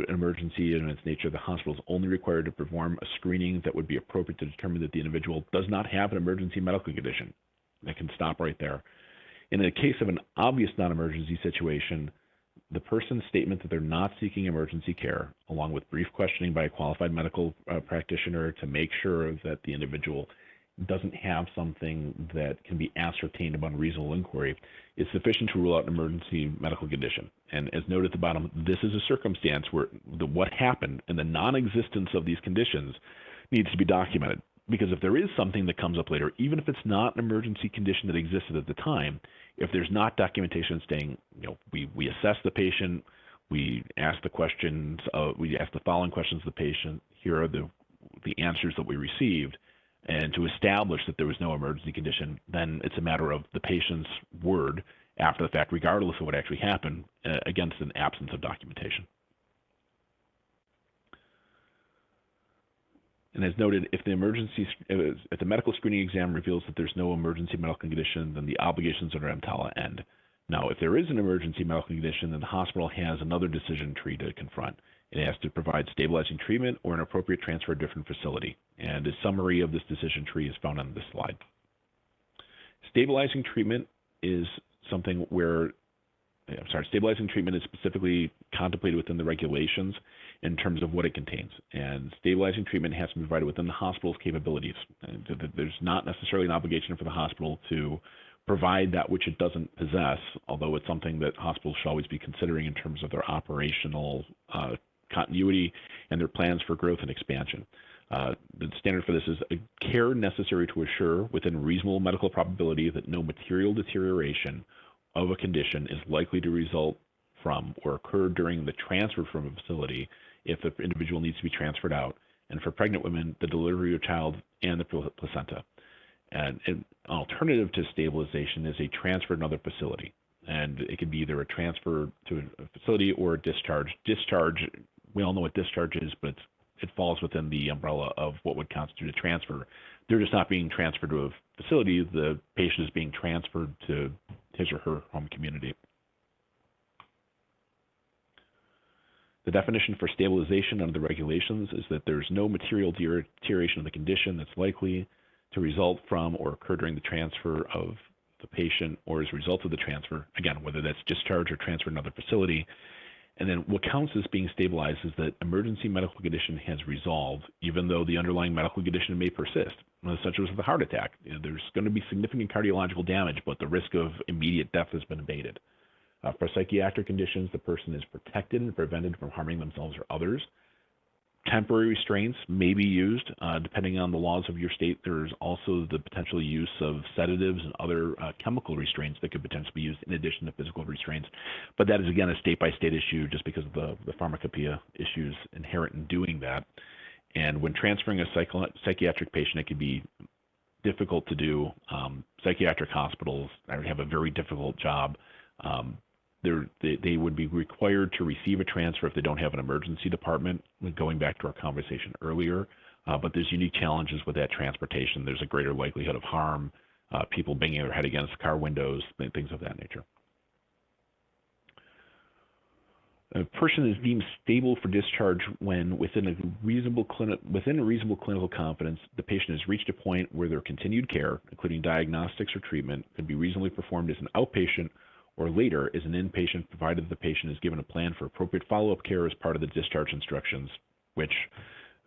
emergency in its nature, the hospital is only required to perform a screening that would be appropriate to determine that the individual does not have an emergency medical condition. They can stop right there. In the case of an obvious non-emergency situation, the person's statement that they're not seeking emergency care, along with brief questioning by a qualified medical practitioner to make sure that the individual doesn't have something that can be ascertained upon reasonable inquiry, is sufficient to rule out an emergency medical condition. And as noted at the bottom, this is a circumstance where what happened and the non-existence of these conditions needs to be documented. Because if there is something that comes up later, even if it's not an emergency condition that existed at the time, if there's not documentation saying, we assess the patient, we ask the questions, we ask the following questions of the patient, here are the answers that we received, and to establish that there was no emergency condition, then it's a matter of the patient's word after the fact, regardless of what actually happened, against an absence of documentation. And as noted, if the medical screening exam reveals that there's no emergency medical condition, then the obligations under EMTALA end. Now, if there is an emergency medical condition, then the hospital has another decision tree to confront. It has to provide stabilizing treatment or an appropriate transfer to a different facility. And a summary of this decision tree is found on this slide. Stabilizing treatment is something where stabilizing treatment is specifically contemplated within the regulations in terms of what it contains. And stabilizing treatment has to be provided within the hospital's capabilities. And there's not necessarily an obligation for the hospital to provide that which it doesn't possess, although it's something that hospitals should always be considering in terms of their operational continuity and their plans for growth and expansion. The standard for this is a care necessary to assure within reasonable medical probability that no material deterioration of a condition is likely to result from or occur during the transfer from a facility if the individual needs to be transferred out, and for pregnant women, the delivery of a child and the placenta. And an alternative to stabilization is a transfer to another facility. And it can be either a transfer to a facility or a discharge. Discharge, we all know what discharge is, but it falls within the umbrella of what would constitute a transfer. They're just not being transferred to a facility. The patient is being transferred to his or her home community. The definition for stabilization under the regulations is that there's no material deterioration of the condition that's likely to result from or occur during the transfer of the patient or as a result of the transfer, again, whether that's discharge or transfer to another facility. And then what counts as being stabilized is that emergency medical condition has resolved, even though the underlying medical condition may persist, such as with a heart attack. There's going to be significant cardiological damage, but the risk of immediate death has been abated. For psychiatric conditions, the person is protected and prevented from harming themselves or others. Temporary restraints may be used. Depending on the laws of your state, there's also the potential use of sedatives and other chemical restraints that could potentially be used in addition to physical restraints. But that is, again, a state-by-state issue just because of the pharmacopoeia issues inherent in doing that. And when transferring a psychiatric patient, it can be difficult to do. Psychiatric hospitals have a very difficult job. They would be required to receive a transfer if they don't have an emergency department, going back to our conversation earlier. But there's unique challenges with that transportation. There's a greater likelihood of harm, people banging their head against car windows, things of that nature. A person is deemed stable for discharge when, within a reasonable clinical confidence, the patient has reached a point where their continued care, including diagnostics or treatment, could be reasonably performed as an outpatient or later as an inpatient, provided the patient is given a plan for appropriate follow-up care as part of the discharge instructions, which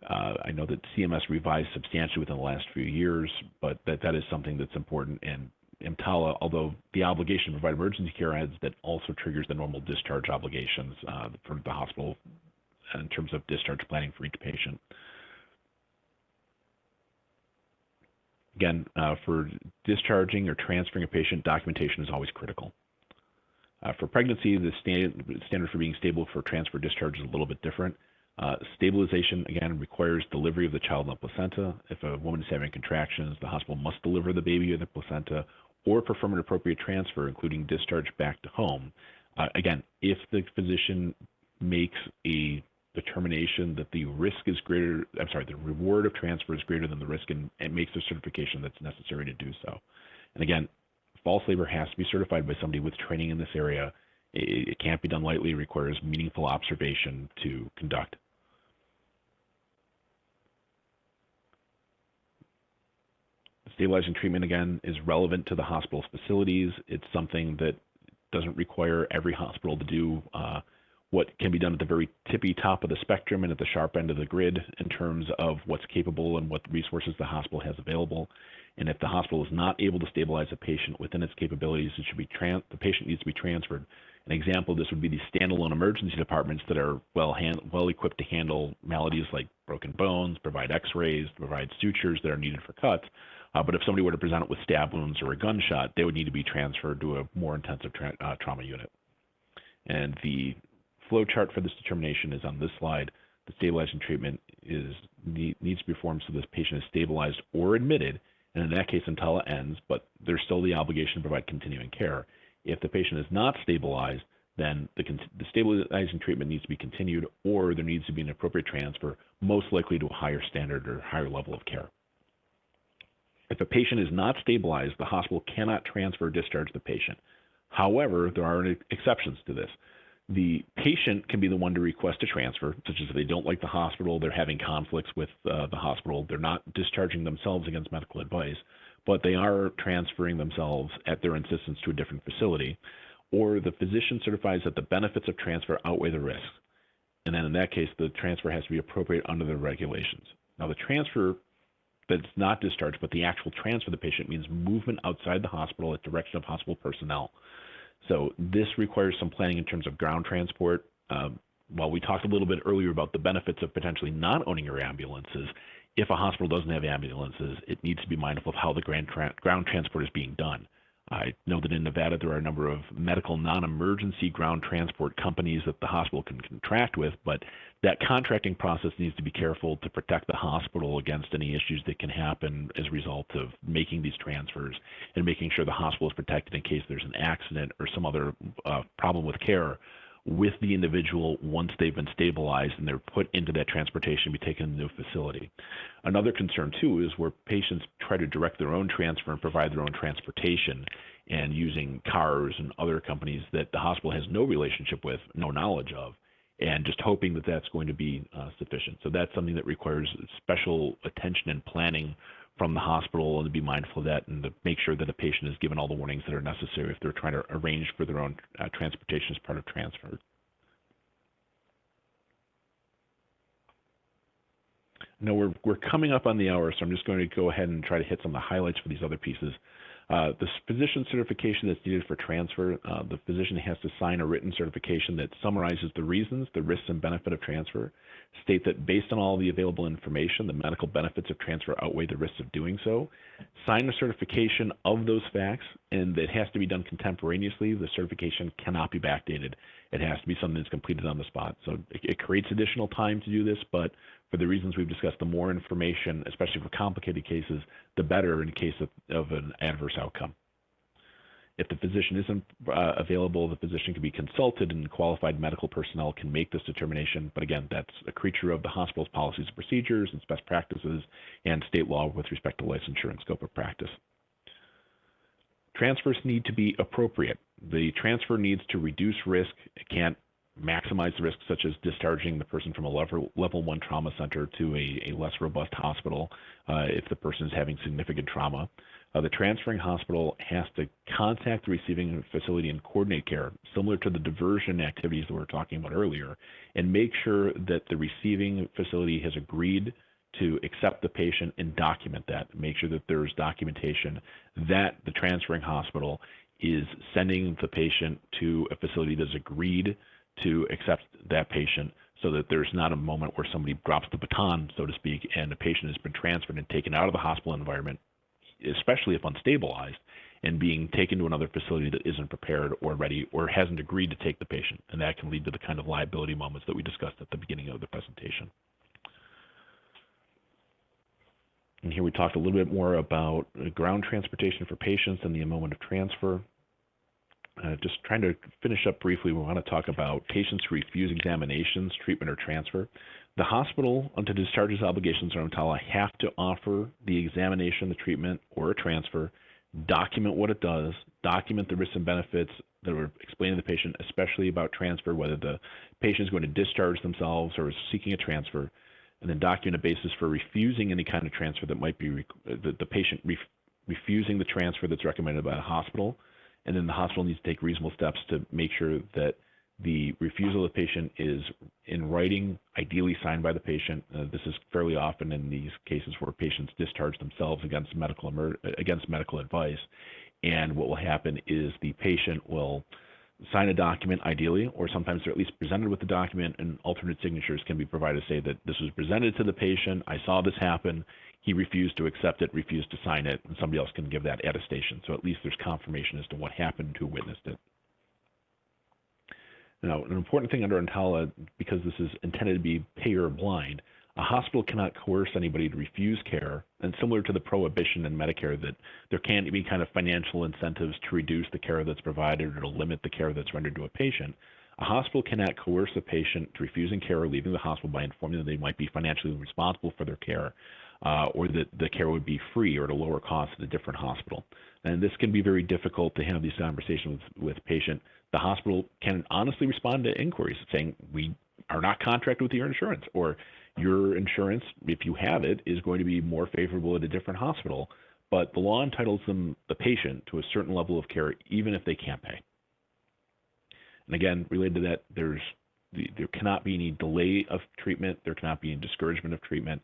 I know that CMS revised substantially within the last few years, but that is something that's important. And EMTALA, although the obligation to provide emergency care adds, that also triggers the normal discharge obligations for the hospital in terms of discharge planning for each patient. Again, for discharging or transferring a patient, documentation is always critical. For pregnancy, the standard for being stable for transfer discharge is a little bit different. Stabilization, again, requires delivery of the child in the placenta. If a woman is having contractions, the hospital must deliver the baby in the placenta or perform an appropriate transfer, including discharge back to home. Again, if the physician makes a determination that the reward of transfer is greater than the risk, and makes a certification that's necessary to do so. And again, false labor has to be certified by somebody with training in this area. It can't be done lightly. It requires meaningful observation to conduct. Stabilizing treatment, again, is relevant to the hospital's facilities. It's something that doesn't require every hospital to do what can be done at the very tippy top of the spectrum and at the sharp end of the grid in terms of what's capable and what resources the hospital has available. And if the hospital is not able to stabilize a patient within its capabilities, it should be the patient needs to be transferred. An example of this would be the standalone emergency departments that are well equipped to handle maladies like broken bones, provide x-rays, provide sutures that are needed for cuts. But if somebody were to present it with stab wounds or a gunshot, they would need to be transferred to a more intensive trauma unit. And the flow chart for this determination is on this slide. The stabilizing treatment needs to be performed so this patient is stabilized or admitted, and in that case, EMTALA ends, but there's still the obligation to provide continuing care. If the patient is not stabilized, then the stabilizing treatment needs to be continued, or there needs to be an appropriate transfer, most likely to a higher standard or higher level of care. If a patient is not stabilized, the hospital cannot transfer or discharge the patient. However, there are exceptions to this. The patient can be the one to request a transfer, such as if they don't like the hospital, they're having conflicts with the hospital, they're not discharging themselves against medical advice, but they are transferring themselves at their insistence to a different facility, or the physician certifies that the benefits of transfer outweigh the risks. And then in that case, the transfer has to be appropriate under the regulations. Now, the transfer that's not discharged, but the actual transfer of the patient means movement outside the hospital at direction of hospital personnel. So this requires some planning in terms of ground transport. While we talked a little bit earlier about the benefits of potentially not owning your ambulances, if a hospital doesn't have ambulances, it needs to be mindful of how the ground transport is being done. I know that in Nevada, there are a number of medical non-emergency ground transport companies that the hospital can contract with, but that contracting process needs to be careful to protect the hospital against any issues that can happen as a result of making these transfers, and making sure the hospital is protected in case there's an accident or some other problem with care with the individual once they've been stabilized and they're put into that transportation to be taken to a new facility. Another concern too is where patients try to direct their own transfer and provide their own transportation, and using cars and other companies that the hospital has no relationship with, no knowledge of, and just hoping that that's going to be sufficient. So that's something that requires special attention and planning from the hospital, and to be mindful of that, and to make sure that a patient is given all the warnings that are necessary if they're trying to arrange for their own transportation as part of transfer. Now we're coming up on the hour, so I'm just going to go ahead and try to hit some of the highlights for these other pieces. The physician certification that's needed for transfer, the physician has to sign a written certification that summarizes the reasons, the risks and benefit of transfer, state that based on all the available information, the medical benefits of transfer outweigh the risks of doing so, sign a certification of those facts, and it has to be done contemporaneously. The certification cannot be backdated. It has to be something that's completed on the spot. So it creates additional time to do this, but for the reasons we've discussed, the more information, especially for complicated cases, the better in case of an adverse outcome. If the physician isn't available, the physician can be consulted, and qualified medical personnel can make this determination. But again, that's a creature of the hospital's policies and procedures and best practices and state law with respect to licensure and scope of practice. Transfers need to be appropriate. The transfer needs to reduce risk. It can't maximize the risks, such as discharging the person from a level 1 trauma center to a less robust hospital if the person is having significant trauma. The transferring hospital has to contact the receiving facility and coordinate care, similar to the diversion activities that we were talking about earlier, and make sure that the receiving facility has agreed to accept the patient and document that. Make sure that there's documentation that the transferring hospital is sending the patient to a facility that's agreed to accept that patient, so that there's not a moment where somebody drops the baton, so to speak, and the patient has been transferred and taken out of the hospital environment, especially if unstabilized, and being taken to another facility that isn't prepared or ready or hasn't agreed to take the patient. And that can lead to the kind of liability moments that we discussed at the beginning of the presentation. And here we talked a little bit more about ground transportation for patients and the moment of transfer. Just trying to finish up briefly, we want to talk about patients who refuse examinations, treatment, or transfer. The hospital, to discharge its obligations under EMTALA, have to offer the examination, the treatment, or a transfer, document what it does, document the risks and benefits that are explained to the patient, especially about transfer, whether the patient is going to discharge themselves or is seeking a transfer, and then document a basis for refusing any kind of transfer that might be the patient refusing the transfer that's recommended by the hospital. And then the hospital needs to take reasonable steps to make sure that the refusal of the patient is in writing, ideally signed by the patient. This is fairly often in these cases where patients discharge themselves against medical advice. And what will happen is the patient will sign a document, ideally, or sometimes they're at least presented with the document, and alternate signatures can be provided to say that this was presented to the patient, I saw this happen, he refused to accept it, refused to sign it, and somebody else can give that attestation. So at least there's confirmation as to what happened, who witnessed it. Now, an important thing under EMTALA, because this is intended to be payer blind, a hospital cannot coerce anybody to refuse care, and similar to the prohibition in Medicare that there can't be kind of financial incentives to reduce the care that's provided or to limit the care that's rendered to a patient, a hospital cannot coerce a patient to refusing care or leaving the hospital by informing them they might be financially responsible for their care, or that the care would be free or at a lower cost at a different hospital. And this can be very difficult to have these conversations with patient. The hospital can honestly respond to inquiries saying, we are not contracted with your insurance, or your insurance, if you have it, is going to be more favorable at a different hospital, but the law entitles the patient to a certain level of care even if they can't pay. And again, related to that, there cannot be any delay of treatment, there cannot be any discouragement of treatment.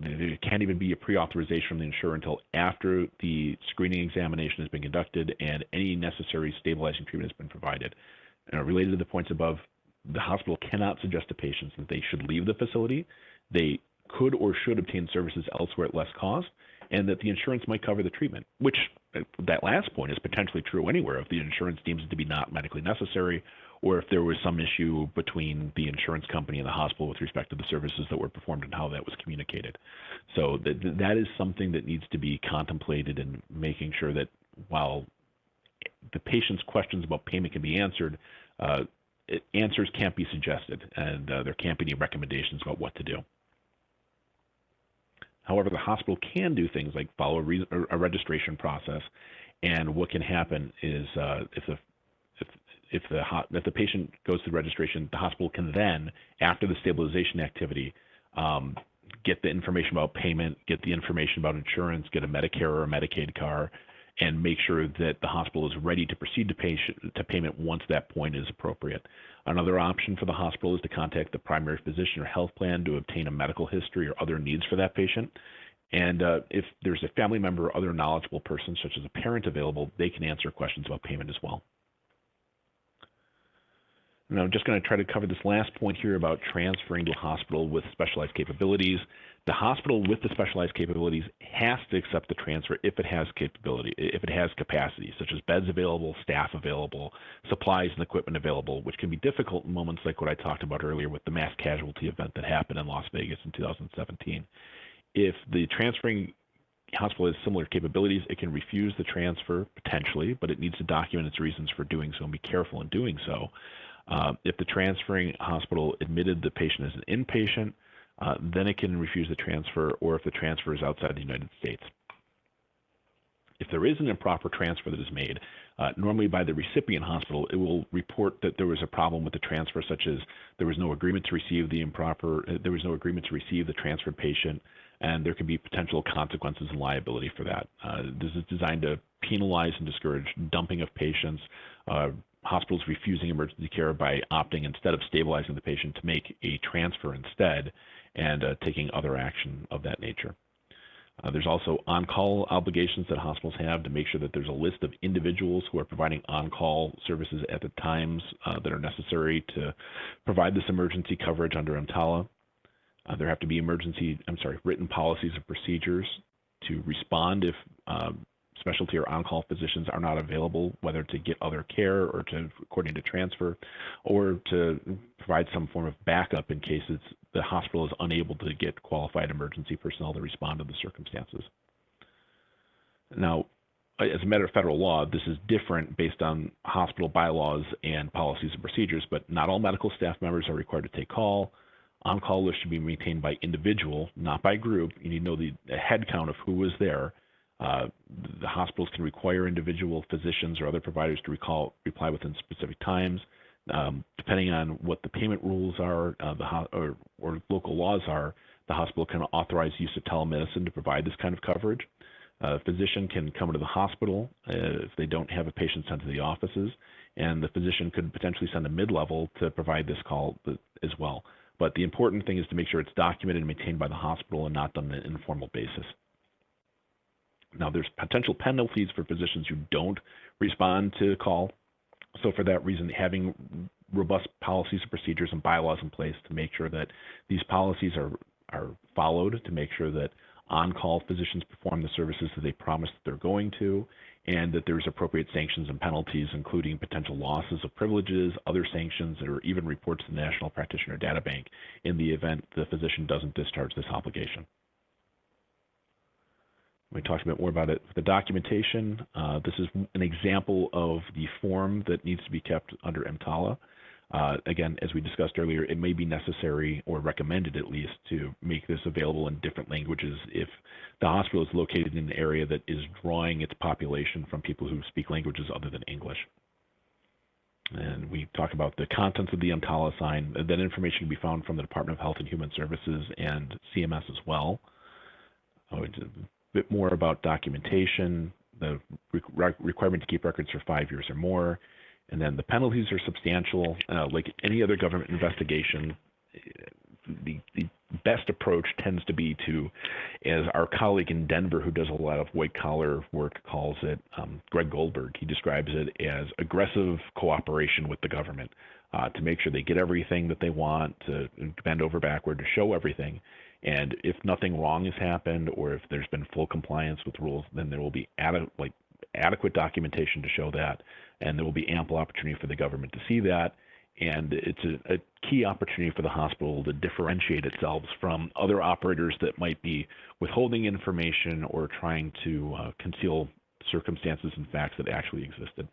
There can't even be a pre-authorization from the insurer until after the screening examination has been conducted and any necessary stabilizing treatment has been provided. Related to the points above, the hospital cannot suggest to patients that they should leave the facility. They could or should obtain services elsewhere at less cost, and that the insurance might cover the treatment, which that last point is potentially true anywhere if the insurance deems it to be not medically necessary, or if there was some issue between the insurance company and the hospital with respect to the services that were performed and how that was communicated. So that is something that needs to be contemplated in making sure that while the patient's questions about payment can be answered, answers can't be suggested, and there can't be any recommendations about what to do. However, the hospital can do things like follow a registration process, and what can happen is if the patient goes through registration, the hospital can then, after the stabilization activity, get the information about payment, get the information about insurance, get a Medicare or a Medicaid card, and make sure that the hospital is ready to proceed to payment once that point is appropriate. Another option for the hospital is to contact the primary physician or health plan to obtain a medical history or other needs for that patient. And if there's a family member or other knowledgeable person, such as a parent available, they can answer questions about payment as well. And I'm just going to try to cover this last point here about transferring to a hospital with specialized capabilities. The hospital with the specialized capabilities has to accept the transfer if it has capacity, such as beds available, staff available, supplies and equipment available, which can be difficult in moments like what I talked about earlier with the mass casualty event that happened in Las Vegas in 2017. If the transferring hospital has similar capabilities, it can refuse the transfer potentially, but it needs to document its reasons for doing so and be careful in doing so. If the transferring hospital admitted the patient as an inpatient, then it can refuse the transfer, or if the transfer is outside the United States. If there is an improper transfer that is made, normally by the recipient hospital, it will report that there was a problem with the transfer, such as there was no agreement to receive the transferred patient, and there could be potential consequences and liability for that. This is designed to penalize and discourage dumping of patients, hospitals refusing emergency care by opting, instead of stabilizing the patient, to make a transfer instead, and taking other action of that nature. There's also on-call obligations that hospitals have to make sure that there's a list of individuals who are providing on-call services at the times that are necessary to provide this emergency coverage under EMTALA. There have to be written policies and procedures to respond if specialty or on-call physicians are not available, whether to get other care or to according to transfer, or to provide some form of backup in case the hospital is unable to get qualified emergency personnel to respond to the circumstances. Now, as a matter of federal law, this is different based on hospital bylaws and policies and procedures, but not all medical staff members are required to take call. On-call lists should be maintained by individual, not by group. You need to know the head count of who was there. The hospitals can require individual physicians or other providers to reply within specific times. Depending on what the payment rules are or local laws are, the hospital can authorize use of telemedicine to provide this kind of coverage. A physician can come to the hospital if they don't have a patient sent to the offices, and the physician could potentially send a mid-level to provide this call as well. But the important thing is to make sure it's documented and maintained by the hospital and not done on an informal basis. Now, there's potential penalties for physicians who don't respond to call. So for that reason, having robust policies and procedures and bylaws in place to make sure that these policies are followed, to make sure that on-call physicians perform the services that they promised that they're going to, and that there's appropriate sanctions and penalties, including potential losses of privileges, other sanctions, or even reports to the National Practitioner Data Bank in the event the physician doesn't discharge this obligation. We talked a bit more about it. The documentation, this is an example of the form that needs to be kept under EMTALA. Again, as we discussed earlier, it may be necessary, or recommended at least, to make this available in different languages if the hospital is located in an area that is drawing its population from people who speak languages other than English. And we talk about the contents of the EMTALA sign. That information can be found from the Department of Health and Human Services and CMS as well. Bit more about documentation, the requirement to keep records for 5 years or more, and then the penalties are substantial. Like any other government investigation, the best approach tends to be to, as our colleague in Denver who does a lot of white-collar work calls it, Greg Goldberg, he describes it as aggressive cooperation with the government to make sure they get everything that they want, to bend over backward to show everything. And if nothing wrong has happened, or if there's been full compliance with rules, then there will be adequate documentation to show that, and there will be ample opportunity for the government to see that. And it's a key opportunity for the hospital to differentiate itself from other operators that might be withholding information or trying to conceal circumstances and facts that actually existed.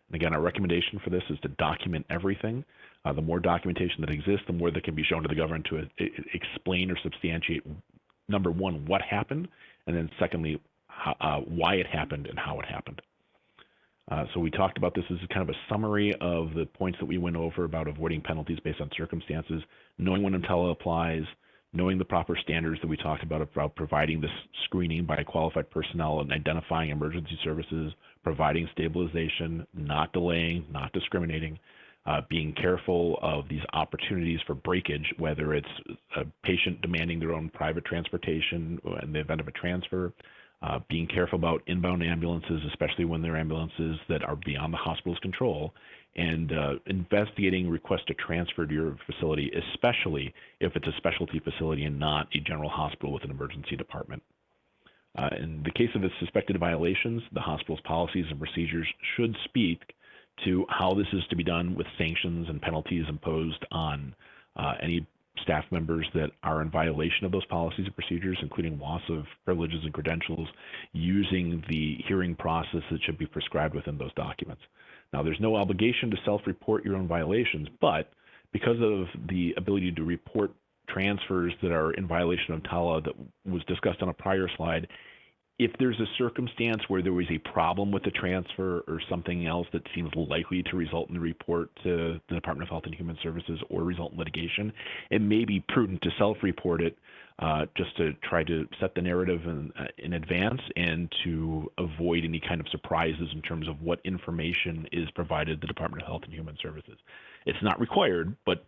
And again, our recommendation for this is to document everything. The more documentation that exists, the more that can be shown to the government to explain or substantiate, number one, what happened, and then secondly, why it happened and how it happened. So we talked about this as kind of a summary of the points that we went over about avoiding penalties based on circumstances, knowing when EMTALA applies, knowing the proper standards that we talked about providing this screening by qualified personnel and identifying emergency services, providing stabilization, not delaying, not discriminating, being careful of these opportunities for breakage, whether it's a patient demanding their own private transportation in the event of a transfer, being careful about inbound ambulances, especially when they're ambulances that are beyond the hospital's control, and investigating requests to transfer to your facility, especially if it's a specialty facility and not a general hospital with an emergency department. In the case of suspected violations, the hospital's policies and procedures should speak to how this is to be done, with sanctions and penalties imposed on any staff members that are in violation of those policies and procedures, including loss of privileges and credentials, using the hearing process that should be prescribed within those documents. Now, there's no obligation to self-report your own violations, but because of the ability to report transfers that are in violation of EMTALA that was discussed on a prior slide, if there's a circumstance where there was a problem with the transfer or something else that seems likely to result in the report to the Department of Health and Human Services or result in litigation, it may be prudent to self-report it just to try to set the narrative in advance and to avoid any kind of surprises in terms of what information is provided to the Department of Health and Human Services. It's not required, but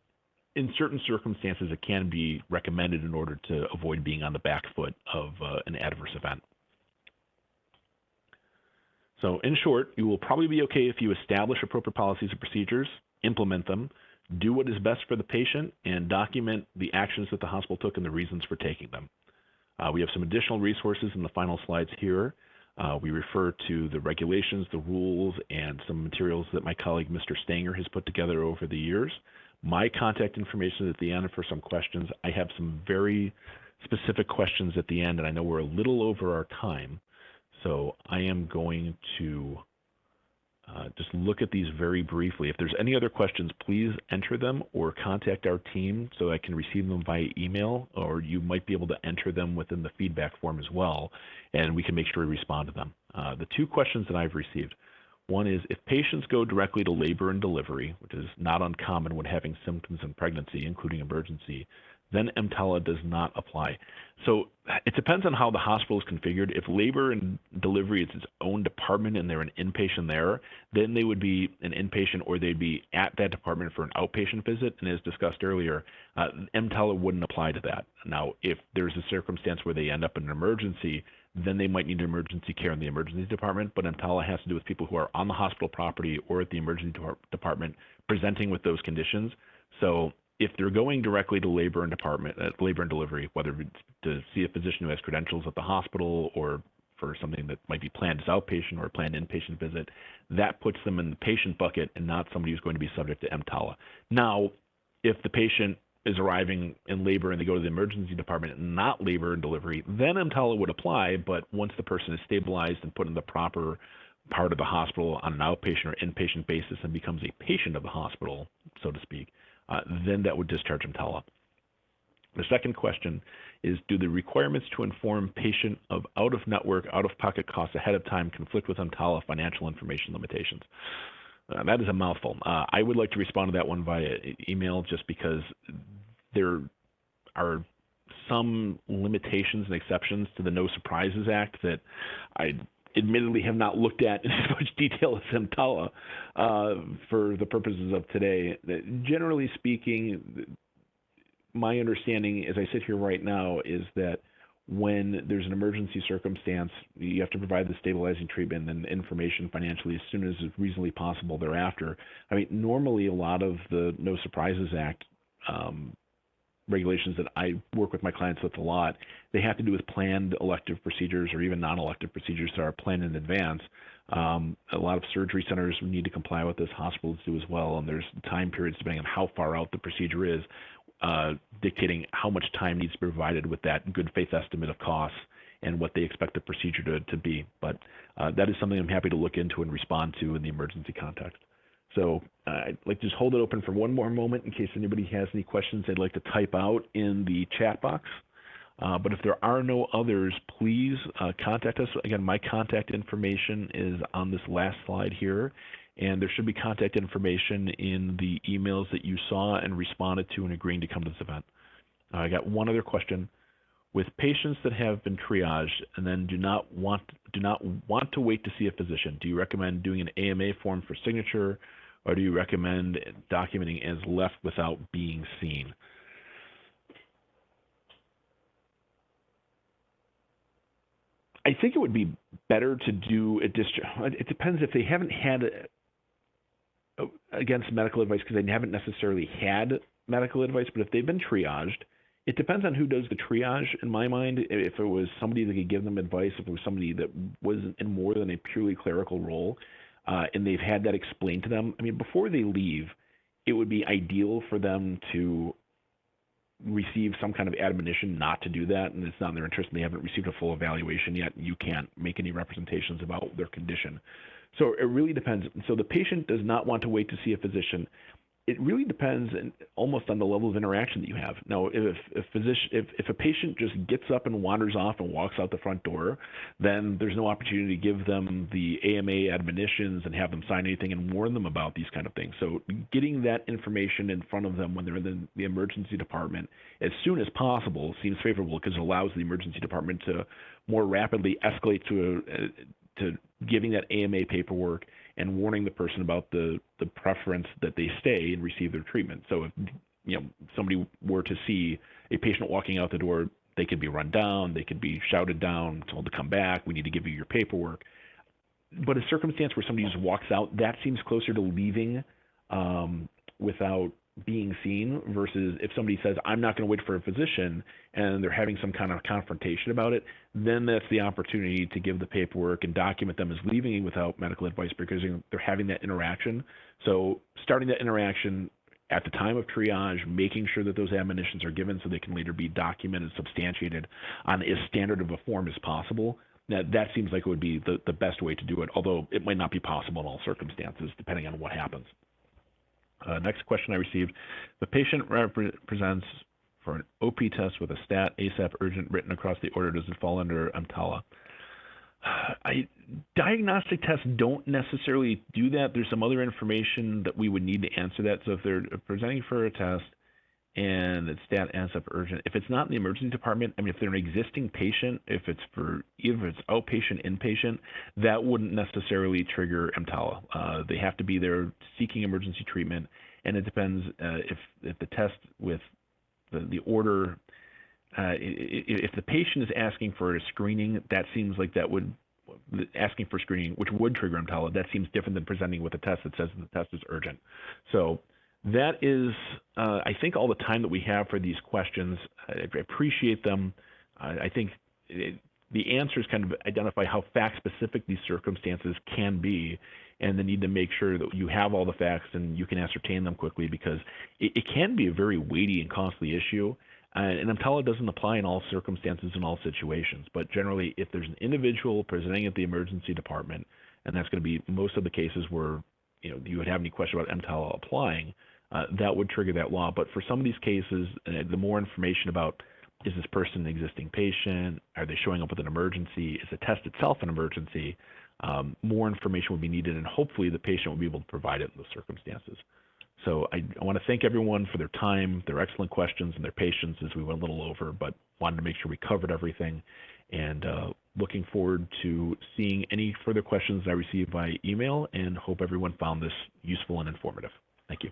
in certain circumstances, it can be recommended in order to avoid being on the back foot of an adverse event. So in short, you will probably be okay if you establish appropriate policies and procedures, implement them, do what is best for the patient, and document the actions that the hospital took and the reasons for taking them. We have some additional resources in the final slides here. We refer to the regulations, the rules, and some materials that my colleague, Mr. Stanger, has put together over the years. My contact information is at the end for some questions. I have some very specific questions at the end, and I know we're a little over our time. So I am going to just look at these very briefly. If there's any other questions, please enter them or contact our team so I can receive them via email, or you might be able to enter them within the feedback form as well, and we can make sure we respond to them. The two questions that I've received. One is, if patients go directly to labor and delivery, which is not uncommon when having symptoms in pregnancy, including emergency, then EMTALA does not apply. So it depends on how the hospital is configured. If labor and delivery is its own department and they're an inpatient there, then they would be an inpatient or they'd be at that department for an outpatient visit. And as discussed earlier, EMTALA wouldn't apply to that. Now, if there's a circumstance where they end up in an emergency, then they might need emergency care in the emergency department, but EMTALA has to do with people who are on the hospital property or at the emergency department presenting with those conditions. So if they're going directly to labor and delivery, whether it's to see a physician who has credentials at the hospital or for something that might be planned as outpatient or a planned inpatient visit, that puts them in the patient bucket and not somebody who's going to be subject to EMTALA. Now, if the patient is arriving in labor and they go to the emergency department and not labor and delivery, then EMTALA would apply, but once the person is stabilized and put in the proper part of the hospital on an outpatient or inpatient basis and becomes a patient of the hospital, so to speak, then that would discharge EMTALA. The second question is, do the requirements to inform patient of out-of-network, out-of-pocket costs ahead of time conflict with EMTALA financial information limitations? That is a mouthful. I would like to respond to that one via email just because there are some limitations and exceptions to the No Surprises Act that I admittedly have not looked at in as much detail as EMTALA for the purposes of today. Generally speaking, my understanding as I sit here right now is that when there's an emergency circumstance, you have to provide the stabilizing treatment and information financially as soon as is reasonably possible thereafter. I mean, normally a lot of the No Surprises Act regulations that I work with my clients with a lot, they have to do with planned elective procedures or even non-elective procedures that are planned in advance. A lot of surgery centers need to comply with this, hospitals do as well, and there's time periods depending on how far out the procedure is, dictating how much time needs to be provided with that good faith estimate of costs and what they expect the procedure to be. But that is something I'm happy to look into and respond to in the emergency context. So I'd like to just hold it open for one more moment in case anybody has any questions they'd like to type out in the chat box. But if there are no others, please contact us. Again, my contact information is on this last slide here, and there should be contact information in the emails that you saw and responded to in agreeing to come to this event. I got one other question. With patients that have been triaged and then do not want to wait to see a physician, do you recommend doing an AMA form for signature, or do you recommend documenting as left without being seen? I think it would be better to do a discharge. It depends if they haven't had against medical advice because they haven't necessarily had medical advice, but if they've been triaged, it depends on who does the triage, in my mind. If it was somebody that could give them advice, if it was somebody that was in more than a purely clerical role, and they've had that explained to them, I mean, before they leave, it would be ideal for them to receive some kind of admonition not to do that, and it's not in their interest, and they haven't received a full evaluation yet. You can't make any representations about their condition. So it really depends. So the patient does not want to wait to see a physician. It really depends almost on the level of interaction that you have. Now, if a patient just gets up and wanders off and walks out the front door, then there's no opportunity to give them the AMA admonitions and have them sign anything and warn them about these kind of things. So getting that information in front of them when they're in the emergency department as soon as possible seems favorable because it allows the emergency department to more rapidly escalate to giving that AMA paperwork and warning the person about the preference that they stay and receive their treatment. So if somebody were to see a patient walking out the door, they could be run down, they could be shouted down, told to come back, we need to give you your paperwork. But a circumstance where somebody just walks out, that seems closer to leaving without being seen versus if somebody says, I'm not going to wait for a physician and they're having some kind of confrontation about it, then that's the opportunity to give the paperwork and document them as leaving without medical advice because they're having that interaction. So starting that interaction at the time of triage, making sure that those admonitions are given so they can later be documented, substantiated on as standard of a form as possible. That seems like it would be the best way to do it, although it might not be possible in all circumstances depending on what happens. Next question I received. The patient presents for an OP test with a stat, ASAP, urgent, written across the order. Does it fall under EMTALA? Diagnostic tests don't necessarily do that. There's some other information that we would need to answer that. So if they're presenting for a test and it's stat, ASAP, urgent, if it's not in the emergency department, I mean, if they're an existing patient, if it's outpatient, inpatient, that wouldn't necessarily trigger EMTALA. They have to be there seeking emergency treatment, and it depends if the test with the order, if the patient is asking for a screening, that seems like asking for screening, which would trigger EMTALA, that seems different than presenting with a test that says the test is urgent. So that is, I think, all the time that we have for these questions. I appreciate them. I think the answers kind of identify how fact-specific these circumstances can be and the need to make sure that you have all the facts and you can ascertain them quickly because it can be a very weighty and costly issue. And EMTALA doesn't apply in all circumstances in all situations. But generally, if there's an individual presenting at the emergency department, and that's going to be most of the cases where you would have any question about EMTALA applying, that would trigger that law. But for some of these cases, the more information about is this person an existing patient, are they showing up with an emergency, is the test itself an emergency, more information would be needed, and hopefully the patient will be able to provide it in those circumstances. So I want to thank everyone for their time, their excellent questions, and their patience as we went a little over, but wanted to make sure we covered everything. And looking forward to seeing any further questions I receive by email, and hope everyone found this useful and informative. Thank you.